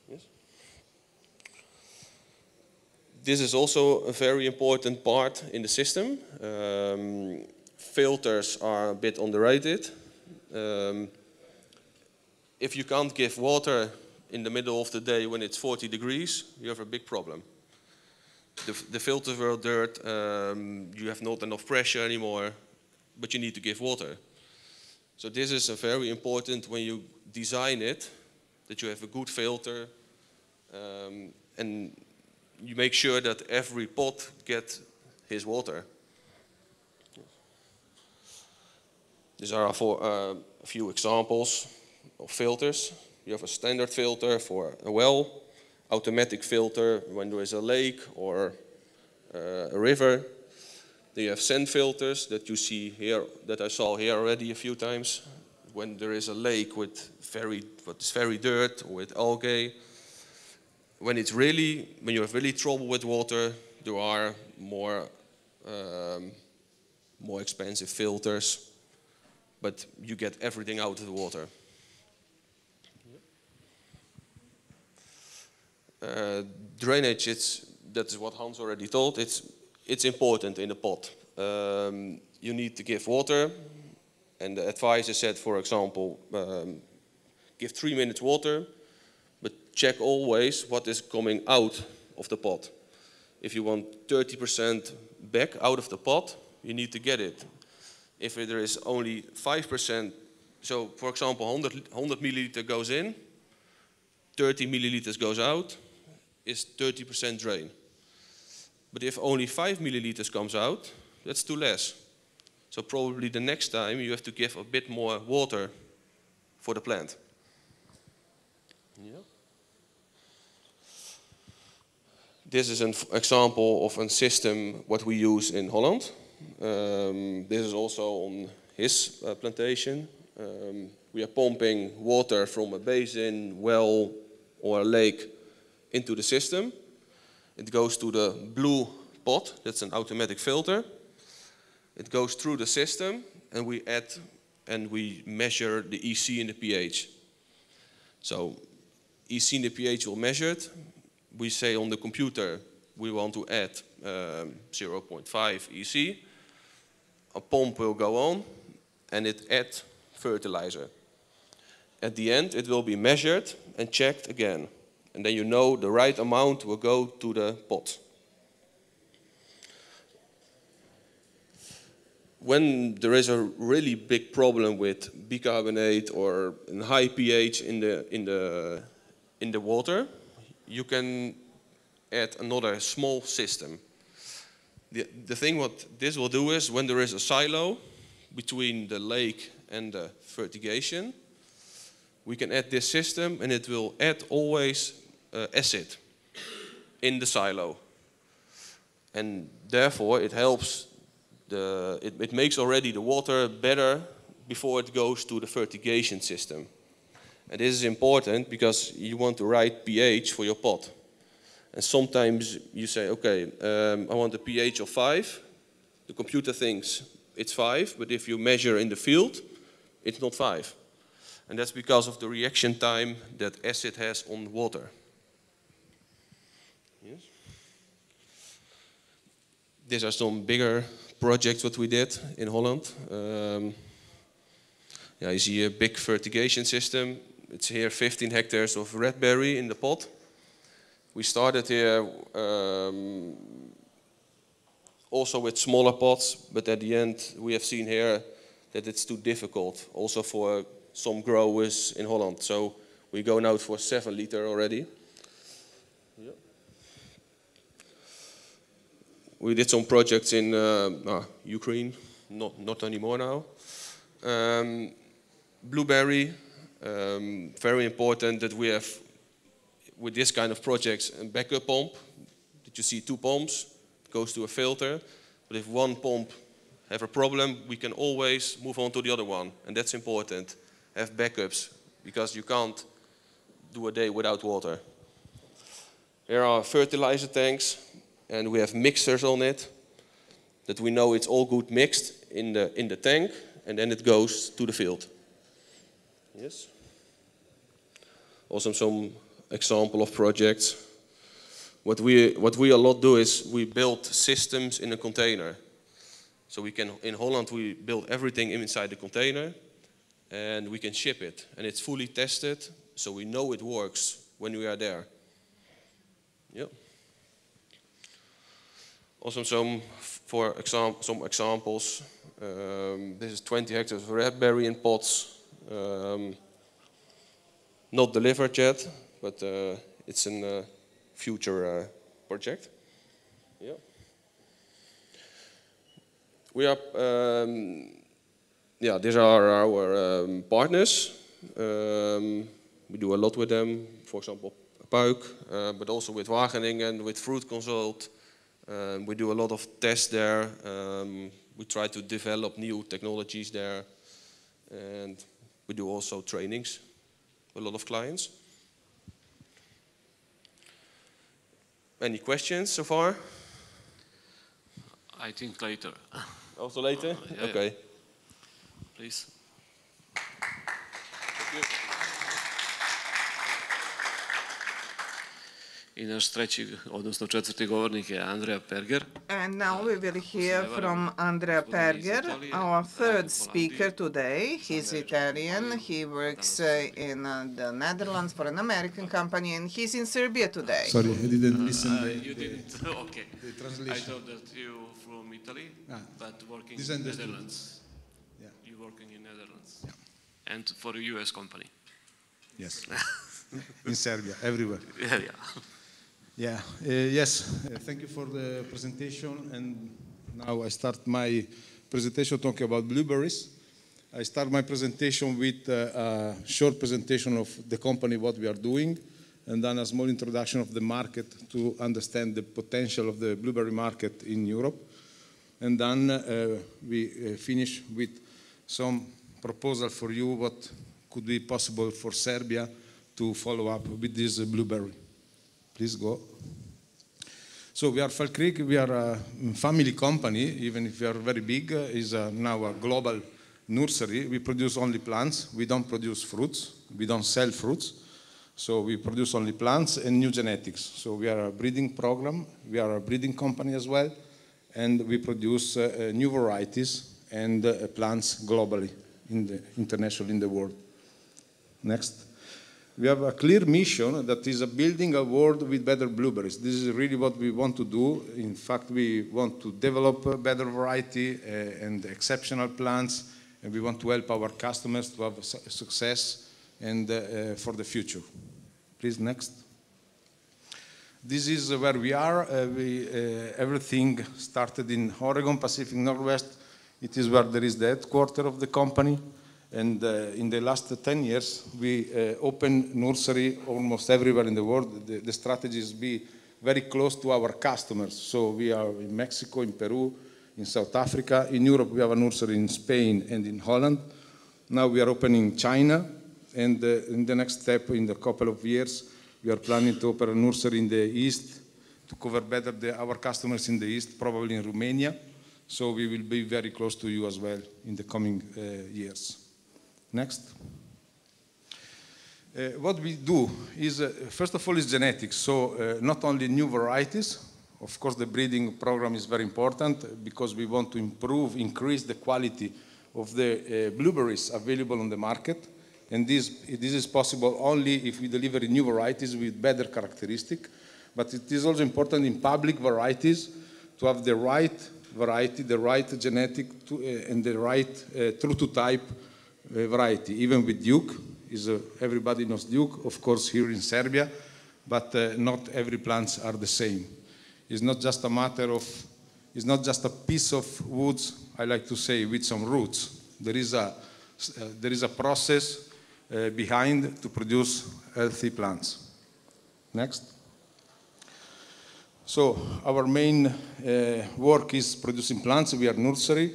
Yes? This is also a very important part in the system. Filters are a bit underrated. If you can't give water in the middle of the day when it's 40 degrees, you have a big problem. The filters were dirt, you have not enough pressure anymore, but you need to give water. So this is a very important when you design it, that you have a good filter, and you make sure that every pot gets his water. These are a few examples of filters. You have a standard filter for a well, automatic filter when there is a lake or a river. Then you have sand filters that you see here, that I saw here already a few times. When there is a lake with very dirt or with algae. When you have really trouble with water, there are more expensive filters, but you get everything out of the water. Drainage, that is what Hans already told, it's important in a pot. You need to give water, and the advisor said, for example, give 3 minutes water, but check always what is coming out of the pot. If you want 30% back out of the pot, you need to get it. If there is only 5%, so for example 100 milliliter goes in, 30 milliliters goes out, is 30% drain. But if only 5 milliliters comes out, that's too less. So probably the next time you have to give a bit more water for the plant. Yeah. This is an example of a system what we use in Holland. This is also on his plantation. We are pumping water from a basin, well, or a lake into the system. It goes to the blue pot, that's an automatic filter. It goes through the system and we add and we measure the EC and the pH. So EC and the pH will measure it. We say on the computer we want to add 0.5 EC. A pump will go on and it adds fertilizer. At the end it will be measured and checked again. And then you know the right amount will go to the pot. When there is a really big problem with bicarbonate or a high pH in the water, you can add another small system. The thing what this will do is when there is a silo between the lake and the fertigation, we can add this system and it will add always acid in the silo. And therefore it helps, it makes already the water better before it goes to the fertigation system. And this is important because you want the right pH for your pot. And sometimes you say, okay, I want a pH of 5. The computer thinks it's 5, but if you measure in the field, it's not 5. And that's because of the reaction time that acid has on water. Yes. These are some bigger projects what we did in Holland. You see a big fertigation system. It's here 15 hectares of red berry in the pot. We started here also with smaller pots, but at the end we have seen here that it's too difficult, also for some growers in Holland. So we go now for 7 liter already. Yeah. We did some projects in Ukraine, not anymore now. Blueberry, very important that we have, with this kind of projects, a backup pump. That you see 2 pumps, it goes to a filter. But if one pump have a problem, we can always move on to the other one. And that's important, have backups, because you can't do a day without water. Here are fertilizer tanks, and we have mixers on it, that we know it's all good mixed in the tank, and then it goes to the field. Yes. Also some example of projects. What we a lot do is we build systems in a container. So we can, in Holland, we build everything inside the container, and we can ship it. And it's fully tested, so we know it works when we are there. Yeah. Also some examples. This is 20 hectares of raspberry in pots. Not delivered yet, but it's a future project. Yeah. We are, these are our partners. We do a lot with them, for example, Puijk, but also with Wageningen, with Fruit Consult. We do a lot of tests there. We try to develop new technologies there. And we do also trainings, a lot of clients. Any questions so far? I think later. Also later? Yeah, okay. Yeah. Please. Thank you. I naš treći, odnosno četvrti govornik je Andrea Pergher. And now we will hear from Andrea Pergher, our third speaker today. He's Italian. He works in the Netherlands for an American company, and he's in Serbia today. Sorry, I didn't listen. You didn't? Okay. The translation. I thought that you from Italy, but working This in understood. Netherlands. Yeah. You working in Netherlands. Yeah. And for a US company. Yes. In Serbia, everywhere. Yeah. Yeah. Yes. Thank you for the presentation. And now I start my presentation talking about blueberries. I start my presentation with a short presentation of the company, what we are doing, and then a small introduction of the market to understand the potential of the blueberry market in Europe. And then we finish with some proposal for you what could be possible for Serbia to follow up with this blueberry. Please go. So we are Fallcreak. We are a family company, even if we are very big. Is now a global nursery. We produce only plants. We don't produce fruits. We don't sell fruits. So we produce only plants and new genetics. So we are a breeding program. We are a breeding company as well. And we produce new varieties and plants globally, internationally in the world. Next. We have a clear mission that is building a world with better blueberries. This is really what we want to do. In fact, we want to develop a better variety and exceptional plants, and we want to help our customers to have success and for the future. Please, next. This is where we are. Everything started in Oregon, Pacific Northwest. It is where there is the headquarters of the company. And in the last 10 years, we open nursery almost everywhere in the world. The strategy is be very close to our customers. So we are in Mexico, in Peru, in South Africa. In Europe, we have a nursery in Spain and in Holland. Now we are opening China. And in the next step, in a couple of years, we are planning to open a nursery in the East to cover better our customers in the East, probably in Romania. So we will be very close to you as well in the coming years. Next. What we do is, first of all, is genetics. So not only new varieties. Of course, the breeding program is very important because we want to increase the quality of the blueberries available on the market. And this is possible only if we deliver new varieties with better characteristics. But it is also important in public varieties to have the right variety, the right genetic, and the right true to type variety, even with Duke. Everybody knows Duke, of course, here in Serbia, but not every plants are the same. It's not just a matter of, it's not just a piece of woods, I like to say, with some roots. There is a process behind to produce healthy plants. Next. So our main work is producing plants. We are nursery.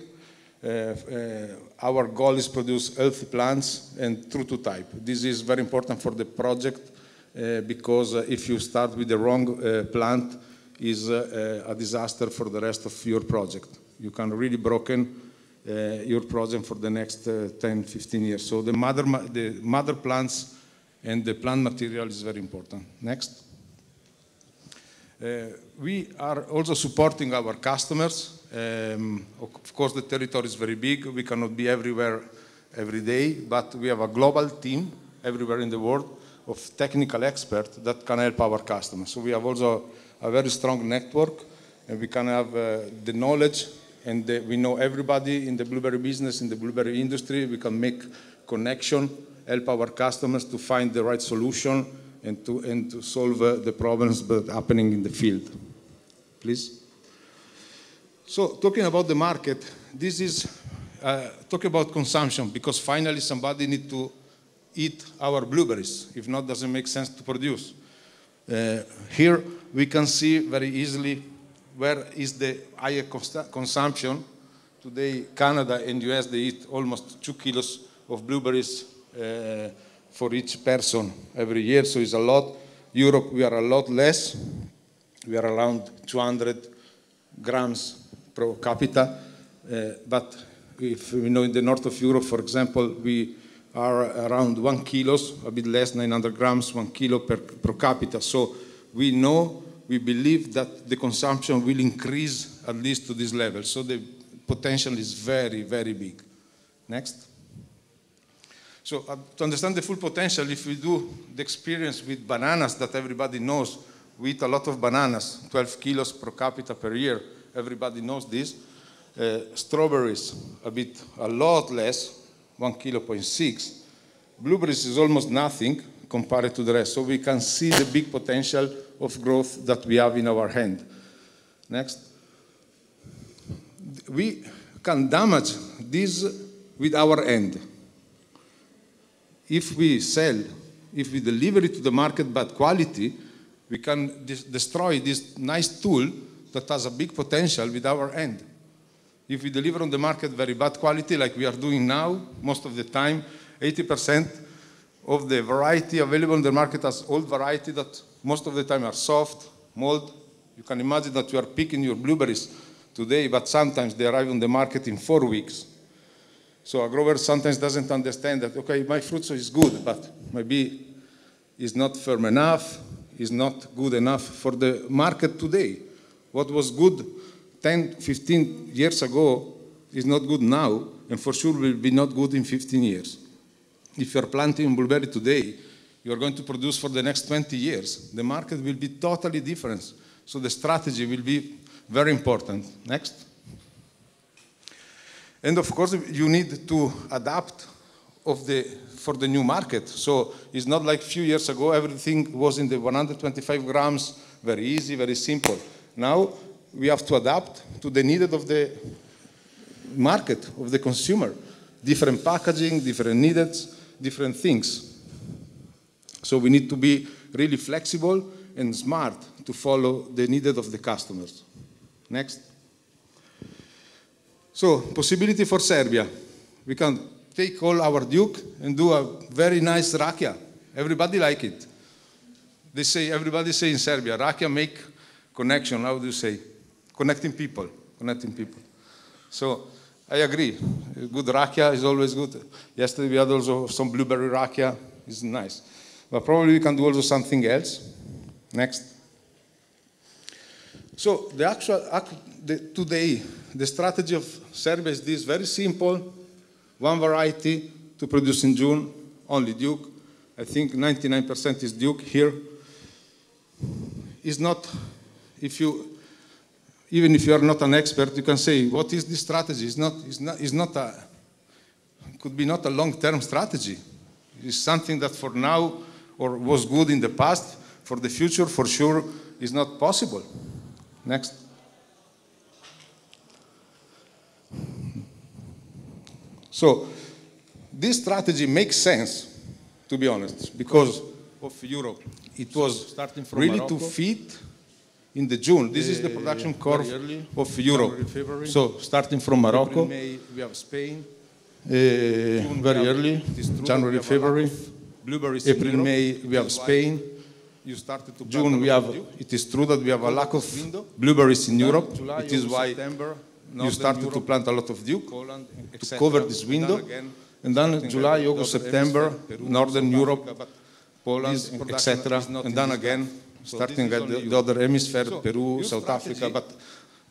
Our goal is produce healthy plants and true to type. This is very important for the project because if you start with the wrong plant, is a disaster for the rest of your project. You can really broken your project for the next 10, 15 years. So the mother plants and the plant material is very important. Next. We are also supporting our customers. Of course, the territory is very big. We cannot be everywhere every day, but we have a global team everywhere in the world of technical experts that can help our customers. So we have also a very strong network, and we can have the knowledge, and we know everybody in the blueberry business, in the blueberry industry. We can make connection, help our customers to find the right solution, and to solve the problems that are happening in the field. Please. So talking about the market, this is talking about consumption, because finally somebody needs to eat our blueberries. If not, it doesn't make sense to produce. Here we can see very easily where is the higher consumption. Today, Canada and US, they eat almost 2 kilos of blueberries for each person every year, so it's a lot. Europe, we are a lot less. We are around 200 grams per capita. But if we know in the north of Europe, for example, we are around 1 kilo, a bit less, 900 grams, 1 kilo per capita. So we know, we believe that the consumption will increase at least to this level. So the potential is very, very big. Next. So to understand the full potential, if we do the experience with bananas that everybody knows, we eat a lot of bananas, 12 kilos per capita per year. Everybody knows this. Strawberries, a lot less, 1.6 kilo. Blueberries is almost nothing compared to the rest. So we can see the big potential of growth that we have in our hand. Next. We can damage this with our hand. If we sell, if we deliver it to the market bad quality, we can destroy this nice tool that has a big potential with our hand. If we deliver on the market very bad quality, like we are doing now, most of the time, 80% of the variety available on the market has old variety that most of the time are soft, mold. You can imagine that you are picking your blueberries today, but sometimes they arrive on the market in 4 weeks. So a grower sometimes doesn't understand that, okay, my fruit is good, but maybe it's not firm enough, is not good enough for the market today. What was good 10, 15 years ago is not good now, and for sure will be not good in 15 years. If you're planting blueberry today, you're going to produce for the next 20 years. The market will be totally different. So the strategy will be very important. Next. And of course, you need to adapt for the new market. So it's not like a few years ago, everything was in the 125 grams, very easy, very simple. Now, we have to adapt to the needs of the market, of the consumer. Different packaging, different needs, different things. So we need to be really flexible and smart to follow the needs of the customers. Next. So, possibility for Serbia. We can take all our Duke and do a very nice rakia. Everybody like it. They say, everybody say in Serbia, rakia make connection. How do you say? Connecting people. Connecting people. So, I agree. Good rakia is always good. Yesterday we had also some blueberry rakia. It's nice. But probably we can do also something else. Next. So, today, the strategy of Serbia is this, very simple. One variety to produce in June, only Duke. I think 99% is Duke here. It's not, even if you are not an expert, you can say, what is this strategy? It's not could be not a long-term strategy. It's something that for now, or was good in the past, for the future, for sure, is not possible. Next. So, this strategy makes sense, to be honest, because of Europe. It was starting from really Morocco, to fit in the June. This is the production curve of Europe. January, so, starting from Morocco, April, May, we have Spain. June, very early, January, February. Blueberries April, May, we have Spain. You started to June, we have, it is true that we have a lack of blueberries in Europe. July, it is why you started to plant a lot of Duke to cover this window. And then July, August, September, Northern Europe, Poland, etc. And then again, starting at the other hemisphere, Peru, South Africa. But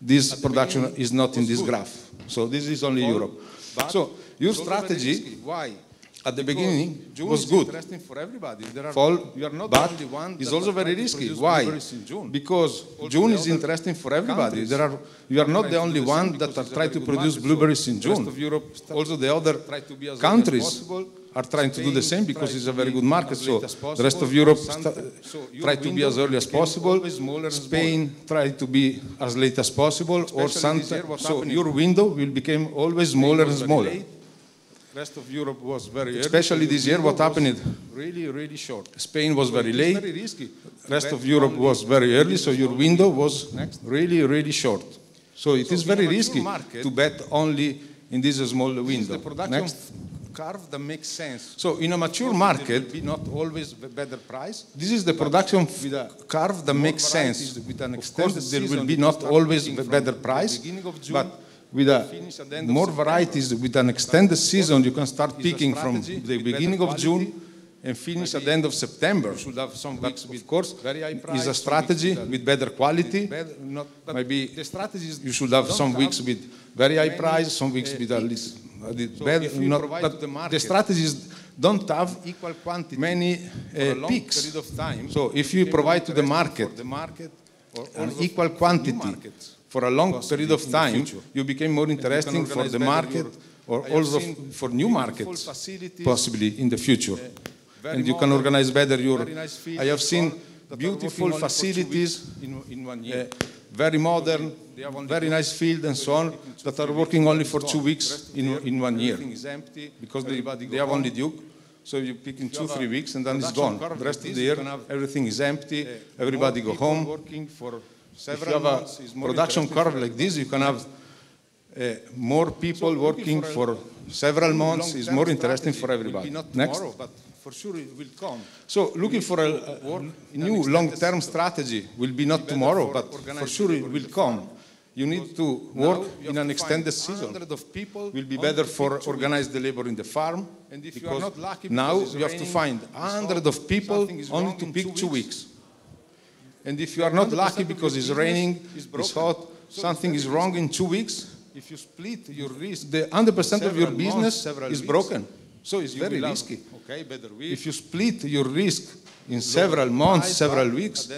this production is not in this graph. So this is only Europe. So your strategy at the beginning was good. Fall, but it's also very risky. Why? Because June is interesting for everybody. You are not the only one that are trying to produce blueberries in June. Also the other countries are trying to do the same because it's a very good market. So the rest of Europe try to be as early as possible. Spain try to be as late as possible. Or so your window will become always smaller and smaller. Rest of Europe was very early. Especially this year, what happened? Really short. Spain was very late. Very risky. Rest of Europe was very early, so your window was really short. So it is very risky to bet only in this small window. Next. Curve that makes sense. So in a mature market, be not always a better price. This is the production curve that makes sense. Of course, there will be not always a better price, but with more varieties, with an extended season, you can start picking from the beginning of June and finish at the end of September. But of course, it's a strategy with better quality. Maybe you should have some weeks with very high price, some weeks with a little better. But the strategies don't have many peaks. So if you provide to the market an equal quantity for a long period of time, you became more interesting for the market or also for new markets, possibly in the future. And you can organize better your... I have seen beautiful facilities, very modern, very nice field and so on, that are working only for 2 weeks in 1 year. Because they have only Duke. So you pick in 2-3 weeks and then it's gone. The rest of the year, everything is empty, everybody go home. If you have a production curve like this, you can have more people working for several months. It's more interesting for everybody. Next. For sure it will come. So looking for a new long-term strategy will be not tomorrow, but for sure it will come. You need to work in an extended season. Will be better for organize the labor in the farm, because now you have to find 100 of people only to pick 2 weeks. And if you are not lucky because it's raining, it's hot, something is wrong in 2 weeks, if you split your risk, the 100% of your business is broken. So it's very risky. If you split your risk in several months, several weeks,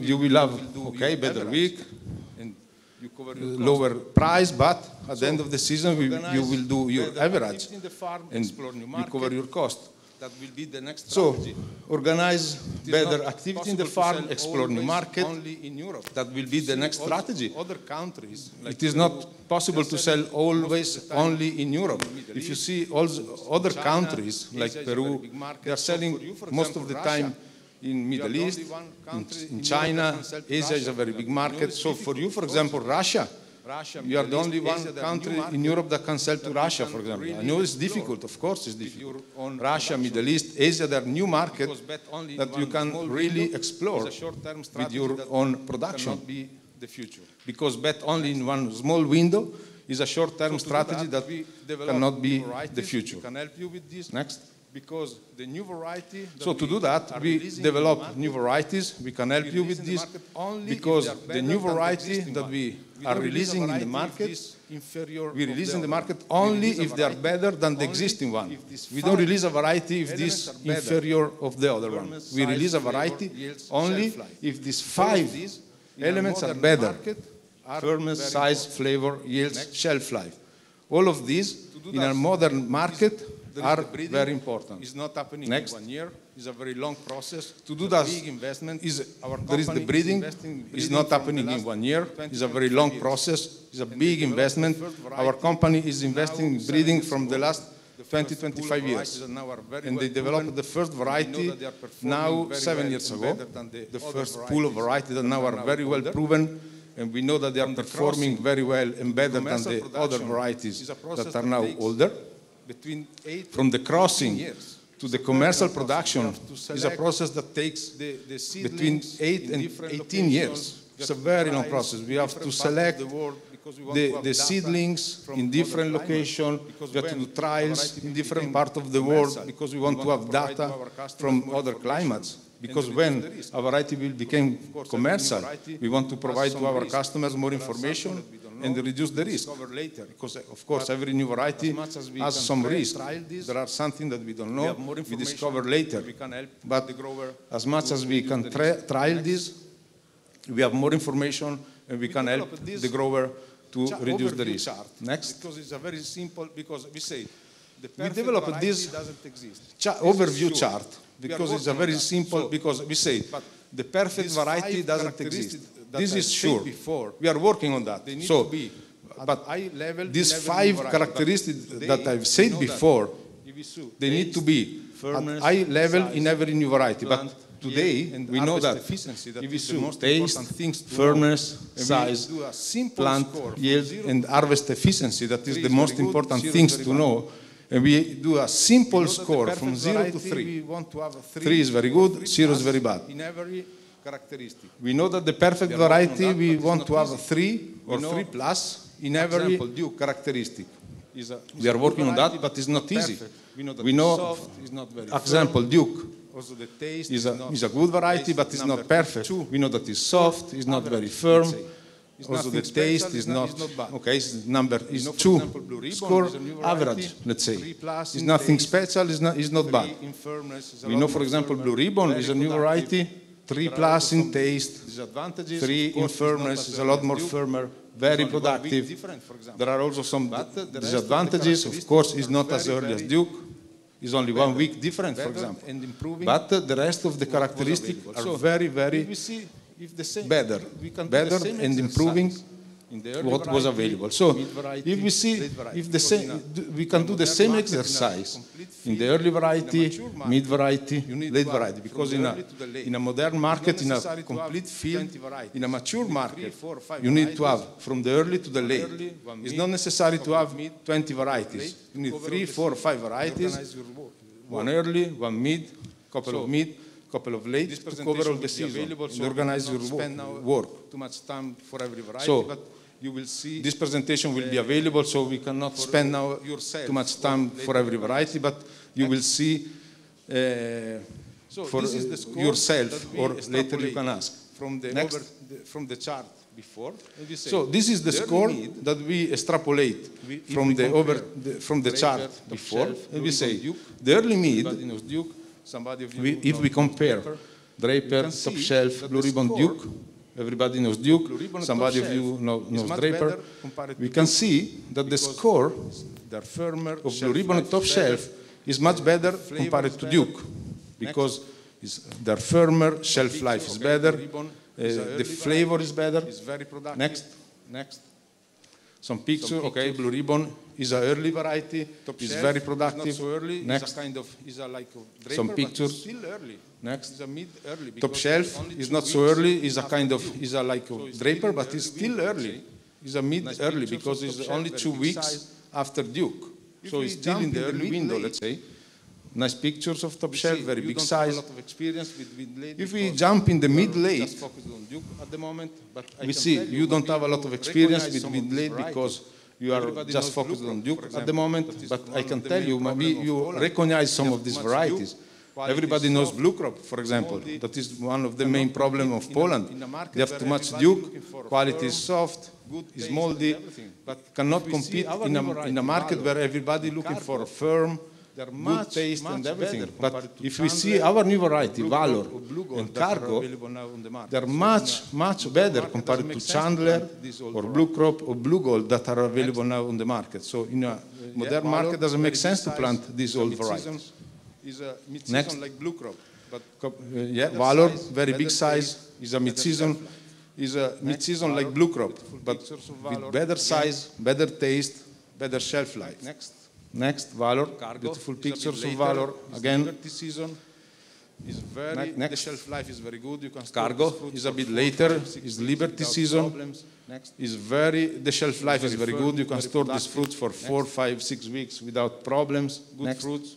you will have, better week, lower price, but at the end of the season, you will do your average and you cover your cost. That will be the next strategy. So, organize better activity in the farm, explore new market. That will be the next strategy. Other countries, it is not possible to sell always only in Europe. If you see all other countries, like Peru, they are selling most of the time in Middle East, in China. Asia is a very big market. So for you, for example, Russia, you are the only one country in Europe that can sell to Russia, for example. I know it's difficult, of course it's difficult. Russia, Middle East, Asia, there are new markets that you can really explore with your own production. Because bet only in one small window is a short-term strategy that cannot be the future. Next. Because the new variety. So to do that, we develop new varieties. We can help you with this because the new variety that we are releasing in the market, we release in the market only if they are better than the existing one. We don't release a variety if this is inferior of the other one. We release a variety only if these 5 elements are better: firmness, size, flavor, yields, shelf life. All of these in a modern market are very important. It's not happening Next. in 1 year. It's a very long process. To do that, big investment. There is the breeding. It's not happening in 1 year. It's a very long process. It's a big investment. Our company is investing in breeding from the last 20, 25 years. And they developed the first variety now 7 years ago. The first pool of varieties that now are very well proven. And we know that they are performing very well and better than the other varieties that are now older. From the crossing to the commercial production is a process that takes between 8 and 18 years. It's a very long process. We have to select the seedlings in different locations. We have to do trials in different parts of the world because we want to have data from other climates. Because when a variety will become commercial, we want to provide to our customers more information and reduce the risk. Because, of course, every new variety has some risk. There are something that we don't know, we discover later. But as much as we can trial this, we have more information and we can help the grower to reduce the risk. Next. Because it's a very simple, because we say, we developed this overview chart because it's a very simple, because we say the perfect variety doesn't exist. This is sure. We are working on that. So, but these 5 characteristics that I've said before, they need to be at high level in every new variety. But today, we know that taste, firmness, size, plant yield, and harvest efficiency, that is the most important things to know. And we do a simple score from 0 to 3. 3 is very good, 0 is very bad. We know that the perfect variety, we want to have a 3 or 3 plus in every characteristic. We are working on that, but it's not easy. We know, example, Duke is a good variety, but it's not perfect. We know that it's soft, it's not very firm. Also the taste is not, okay, number is 2. Score average, let's say. It's nothing special, it's not bad. We know, for example, Blue Ribbon is a new variety, 3 plus in taste, 3 in firmness, is a lot more firmer, very productive. There are also some disadvantages. Of course, it's not as early as Duke. It's only 1 week different, for example. But the rest of the characteristics are very, very better and improving what was available. So if we see, if the same, we can do the same exercise in the early variety, mid variety, late variety, because in a modern market, in a complete field, in a mature market, you need to have from the early to the late. It's not necessary to have 20 varieties. You need 3, 4, 5 varieties, 1 early, 1 mid, couple of mid, couple of late to cover all the season and organize your work. Too much time for every variety, so, but you will see this presentation will be available, so we cannot spend now too much time for every variety, but you will see for yourself, or later you can ask. From the chart before. So this is the score that we extrapolate from the chart before, and we say the early mid. If we compare Draper, Top Shelf, Blue Ribbon, Duke, everybody knows Duke, somebody of you knows Draper, we can see that the score of Blue Ribbon and Top Shelf is much better compared to Duke, because they're firmer, shelf life is better, the flavor is better. Next. Some picture, okay, Blue Ribbon is an early variety, is very productive. Next. Some pictures. Next. Top Shelf is not so early, is a kind of, is a like a Draper, but it's still early. It's a mid-early because it's only 2 weeks after Duke. So it's still in the early window, let's say. Nice pictures of Top Shelf, very big size. If we jump in the mid-late, we see you don't have a lot of experience with mid-late because you are just focused on Duke at the moment, but I can tell you, maybe you recognize some of these varieties. Everybody knows Blue Crop, for example. That is one of the main problems of Poland. They have too much Duke, quality is soft, is moldy, but cannot compete in a market where everybody looking for firm, good taste and everything. But if we see our new variety, Valor and Cargo, they're much better compared to Chandler or Blue Crop or Blue Gold that are available now on the market. So in a modern market, it doesn't make sense to plant these old varieties. Next, like Blue Crop. Yeah, Valor, very big size, is a mid-season. Is a mid-season like Blue Crop, but with better size, better taste, better shelf life. Next, Valor, beautiful pictures of Valor. Again, season is very. Next, the shelf life is very good. You can Cargo is a bit later. Is Liberty season. Is very. The shelf life is very good. You can store these fruits for 4, 5, 6 weeks without problems. Good fruits.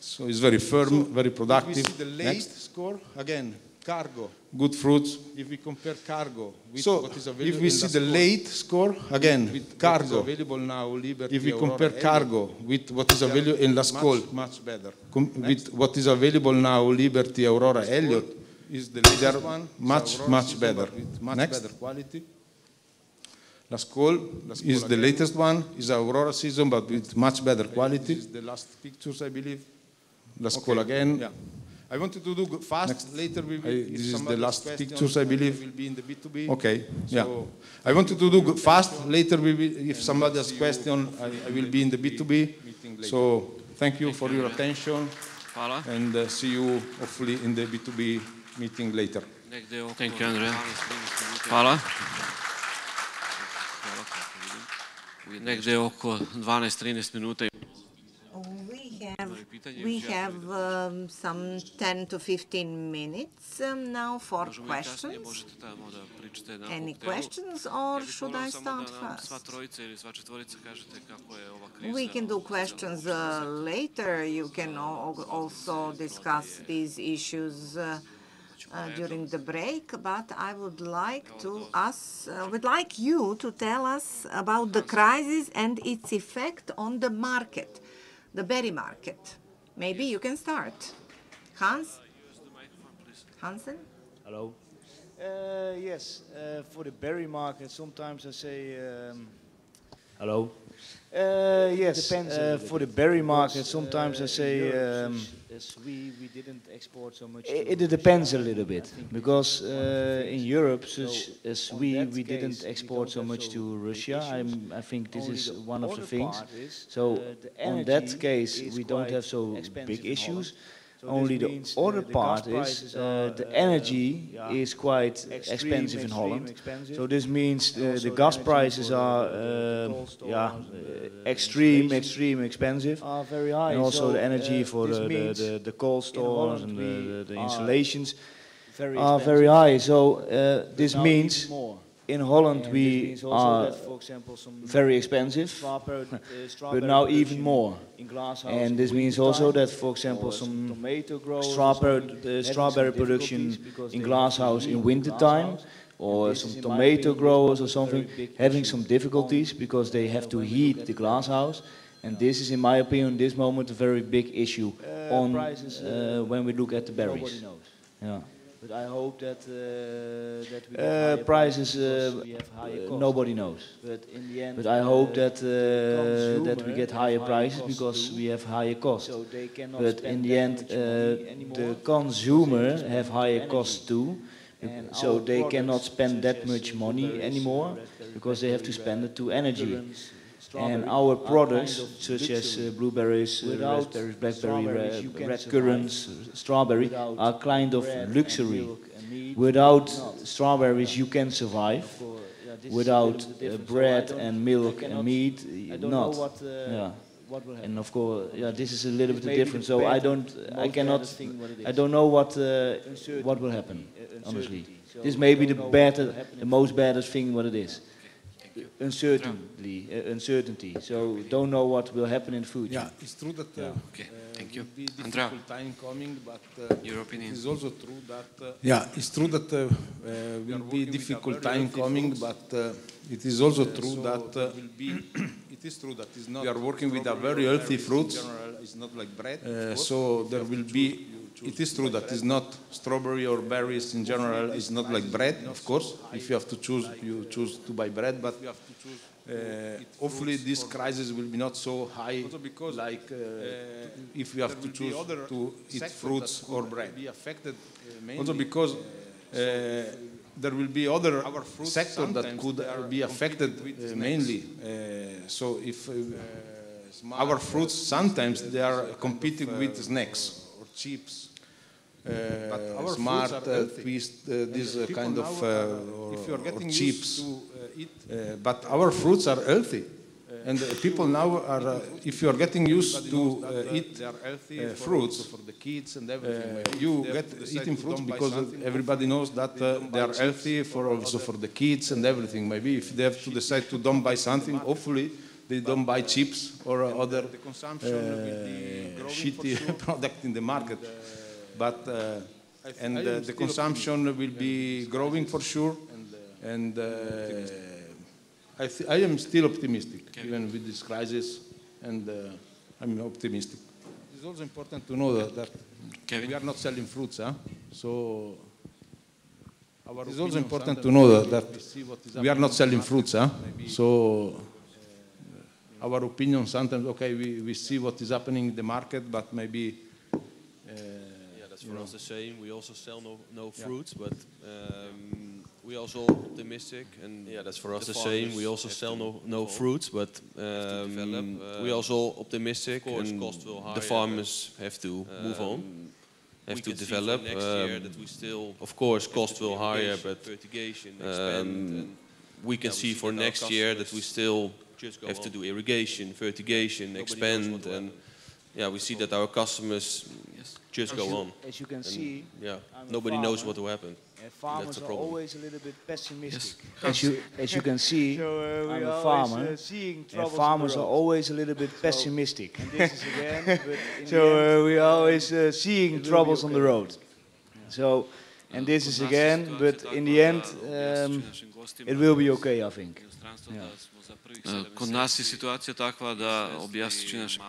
So it's very firm, very productive. If we see the late score again. Cargo, good fruits. If we compare Cargo with what is available, if we see the late score again with Cargo, available now, Liberty, if we compare Cargo with what is available in La Scole, much better. With what is available now, Liberty, Aurora, Elliot, is the latest one, much better, much better quality. La Scole is the latest one, is Aurora season, but with much better quality. This is the last pictures, I believe. La Scole again. Yeah. I wanted to do fast. Next. Later we will. This is the last pictures, I believe. Will be in the B2B. Okay. Yeah. So I wanted to do fast. Later we will. If somebody has question, I will be in the B2B. So thank you for your attention. And see you hopefully in the B2B meeting later. Thank you, Andrea. Hvala. Negde oko 12-13 minuta. We have some 10 to 15 minutes now for questions. Any questions, or should I start first? We can do questions later. You can also discuss these issues during the break, but I would like you to tell us about the crisis and its effect on the market. The berry market. Maybe you can start. Hansen? Hello. Yes, for the berry market, sometimes I say... Hello. Yes, for the berry market, sometimes I say... we didn't export so much. It depends a little bit, because in Europe, such as we didn't export so much to Russia. I think this is one of the things. So on that case, we don't have so big issues. Only the other part is the energy is quite expensive in Holland. So this means the gas prices are extreme expensive, and also the energy for the cold stores and the installations are very high. So this means in Holland we are very expensive, but now even more. And this means also that, for example, some strawberry production in glasshouse in wintertime, or some tomato growers or something, having some difficulties because they have to heat the glasshouse. And this is, in my opinion, this moment a very big issue on when we look at the berries. Yeah. But I hope that we get prices. Nobody knows. But in the end, but I hope that that we get higher prices because we have higher costs. But in the end, the consumer have higher costs too. So they cannot spend that much money anymore because they have to spend it to energy. And our products, such as blueberries, raspberries, blackberry, red currants, strawberry, are kind of luxury. Without strawberries, you can survive. Without bread and milk and meat, not. Yeah. And of course, yeah, this is a little bit different. So I don't know what will happen. Honestly, this may be the most baddest thing what it is. Uncertainty. So don't know what will happen in the future. Yeah, it's true that okay, thank you. Andrea, time coming, but your opinion. It's also true that it's true that will be difficult time coming, but it is also true that it is true that we are working with a very healthy fruits. It's not like bread. So there will be it is true that it's not strawberry or berries in general. It's not like bread, of course. If you have to choose, you choose to buy bread. But hopefully this crisis will be not so high like if you have to choose to eat fruits or bread. Also because there will be other sectors that could be affected mainly. So if our fruits sometimes they are competing with snacks or chips, smart twist, this kind of or chips. But our fruits are healthy. And people now are, if you are getting used to eat fruits, for the kids and everything, you get eating fruits because everybody knows that they are healthy also for the kids and everything. Maybe if they have to decide to don't buy something, hopefully they don't buy chips or other shitty product in the market. But the consumption will be growing for sure. And I am still optimistic, even with this crisis, and I'm optimistic. It's also important to know that we are not selling fruits, huh? So it's also important to know that we are not selling fruits, huh? So our opinion sometimes, okay, we see what is happening in the market, but maybe. That's for us the same. We also sell no fruits, but. We also optimistic, and that's for us the same. We also sell no fruits, but we also optimistic, and the farmers have to move on, have to develop. Of course, cost will higher, but we can see for next year that we still have to do irrigation, fertigation, expand, and we see that our customers just go on. As you can see, nobody knows what will happen. Farmers are always a little bit pessimistic. As you can see, I'm a farmer, and farmers are always a little bit pessimistic. So we are always seeing troubles on the road. So, and this is again, but in the end, it will be okay, I think. Kod nas je situacija takva da objasnići naše.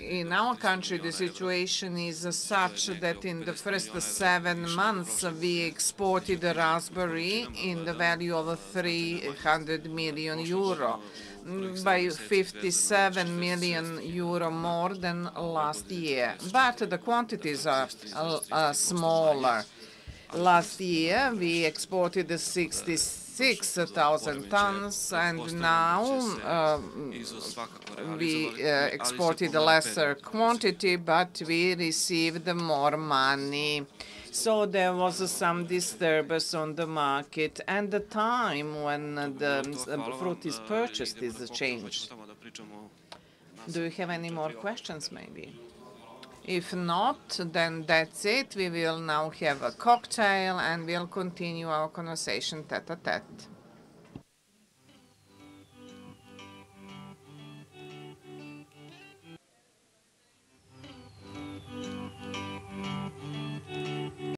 In our country, the situation is such that in the first 7 months we exported raspberry in the value of 300 million euro, by 57 million euro more than last year. But the quantities are smaller. Last year we exported 66,000 tons, and now we exported a lesser quantity, but we received more money. So there was some disturbance on the market, and the time when the fruit is purchased is changed. Do you have any more questions, maybe? If not, then that's it. We will now have a cocktail and we'll continue our conversation tete-a-tete.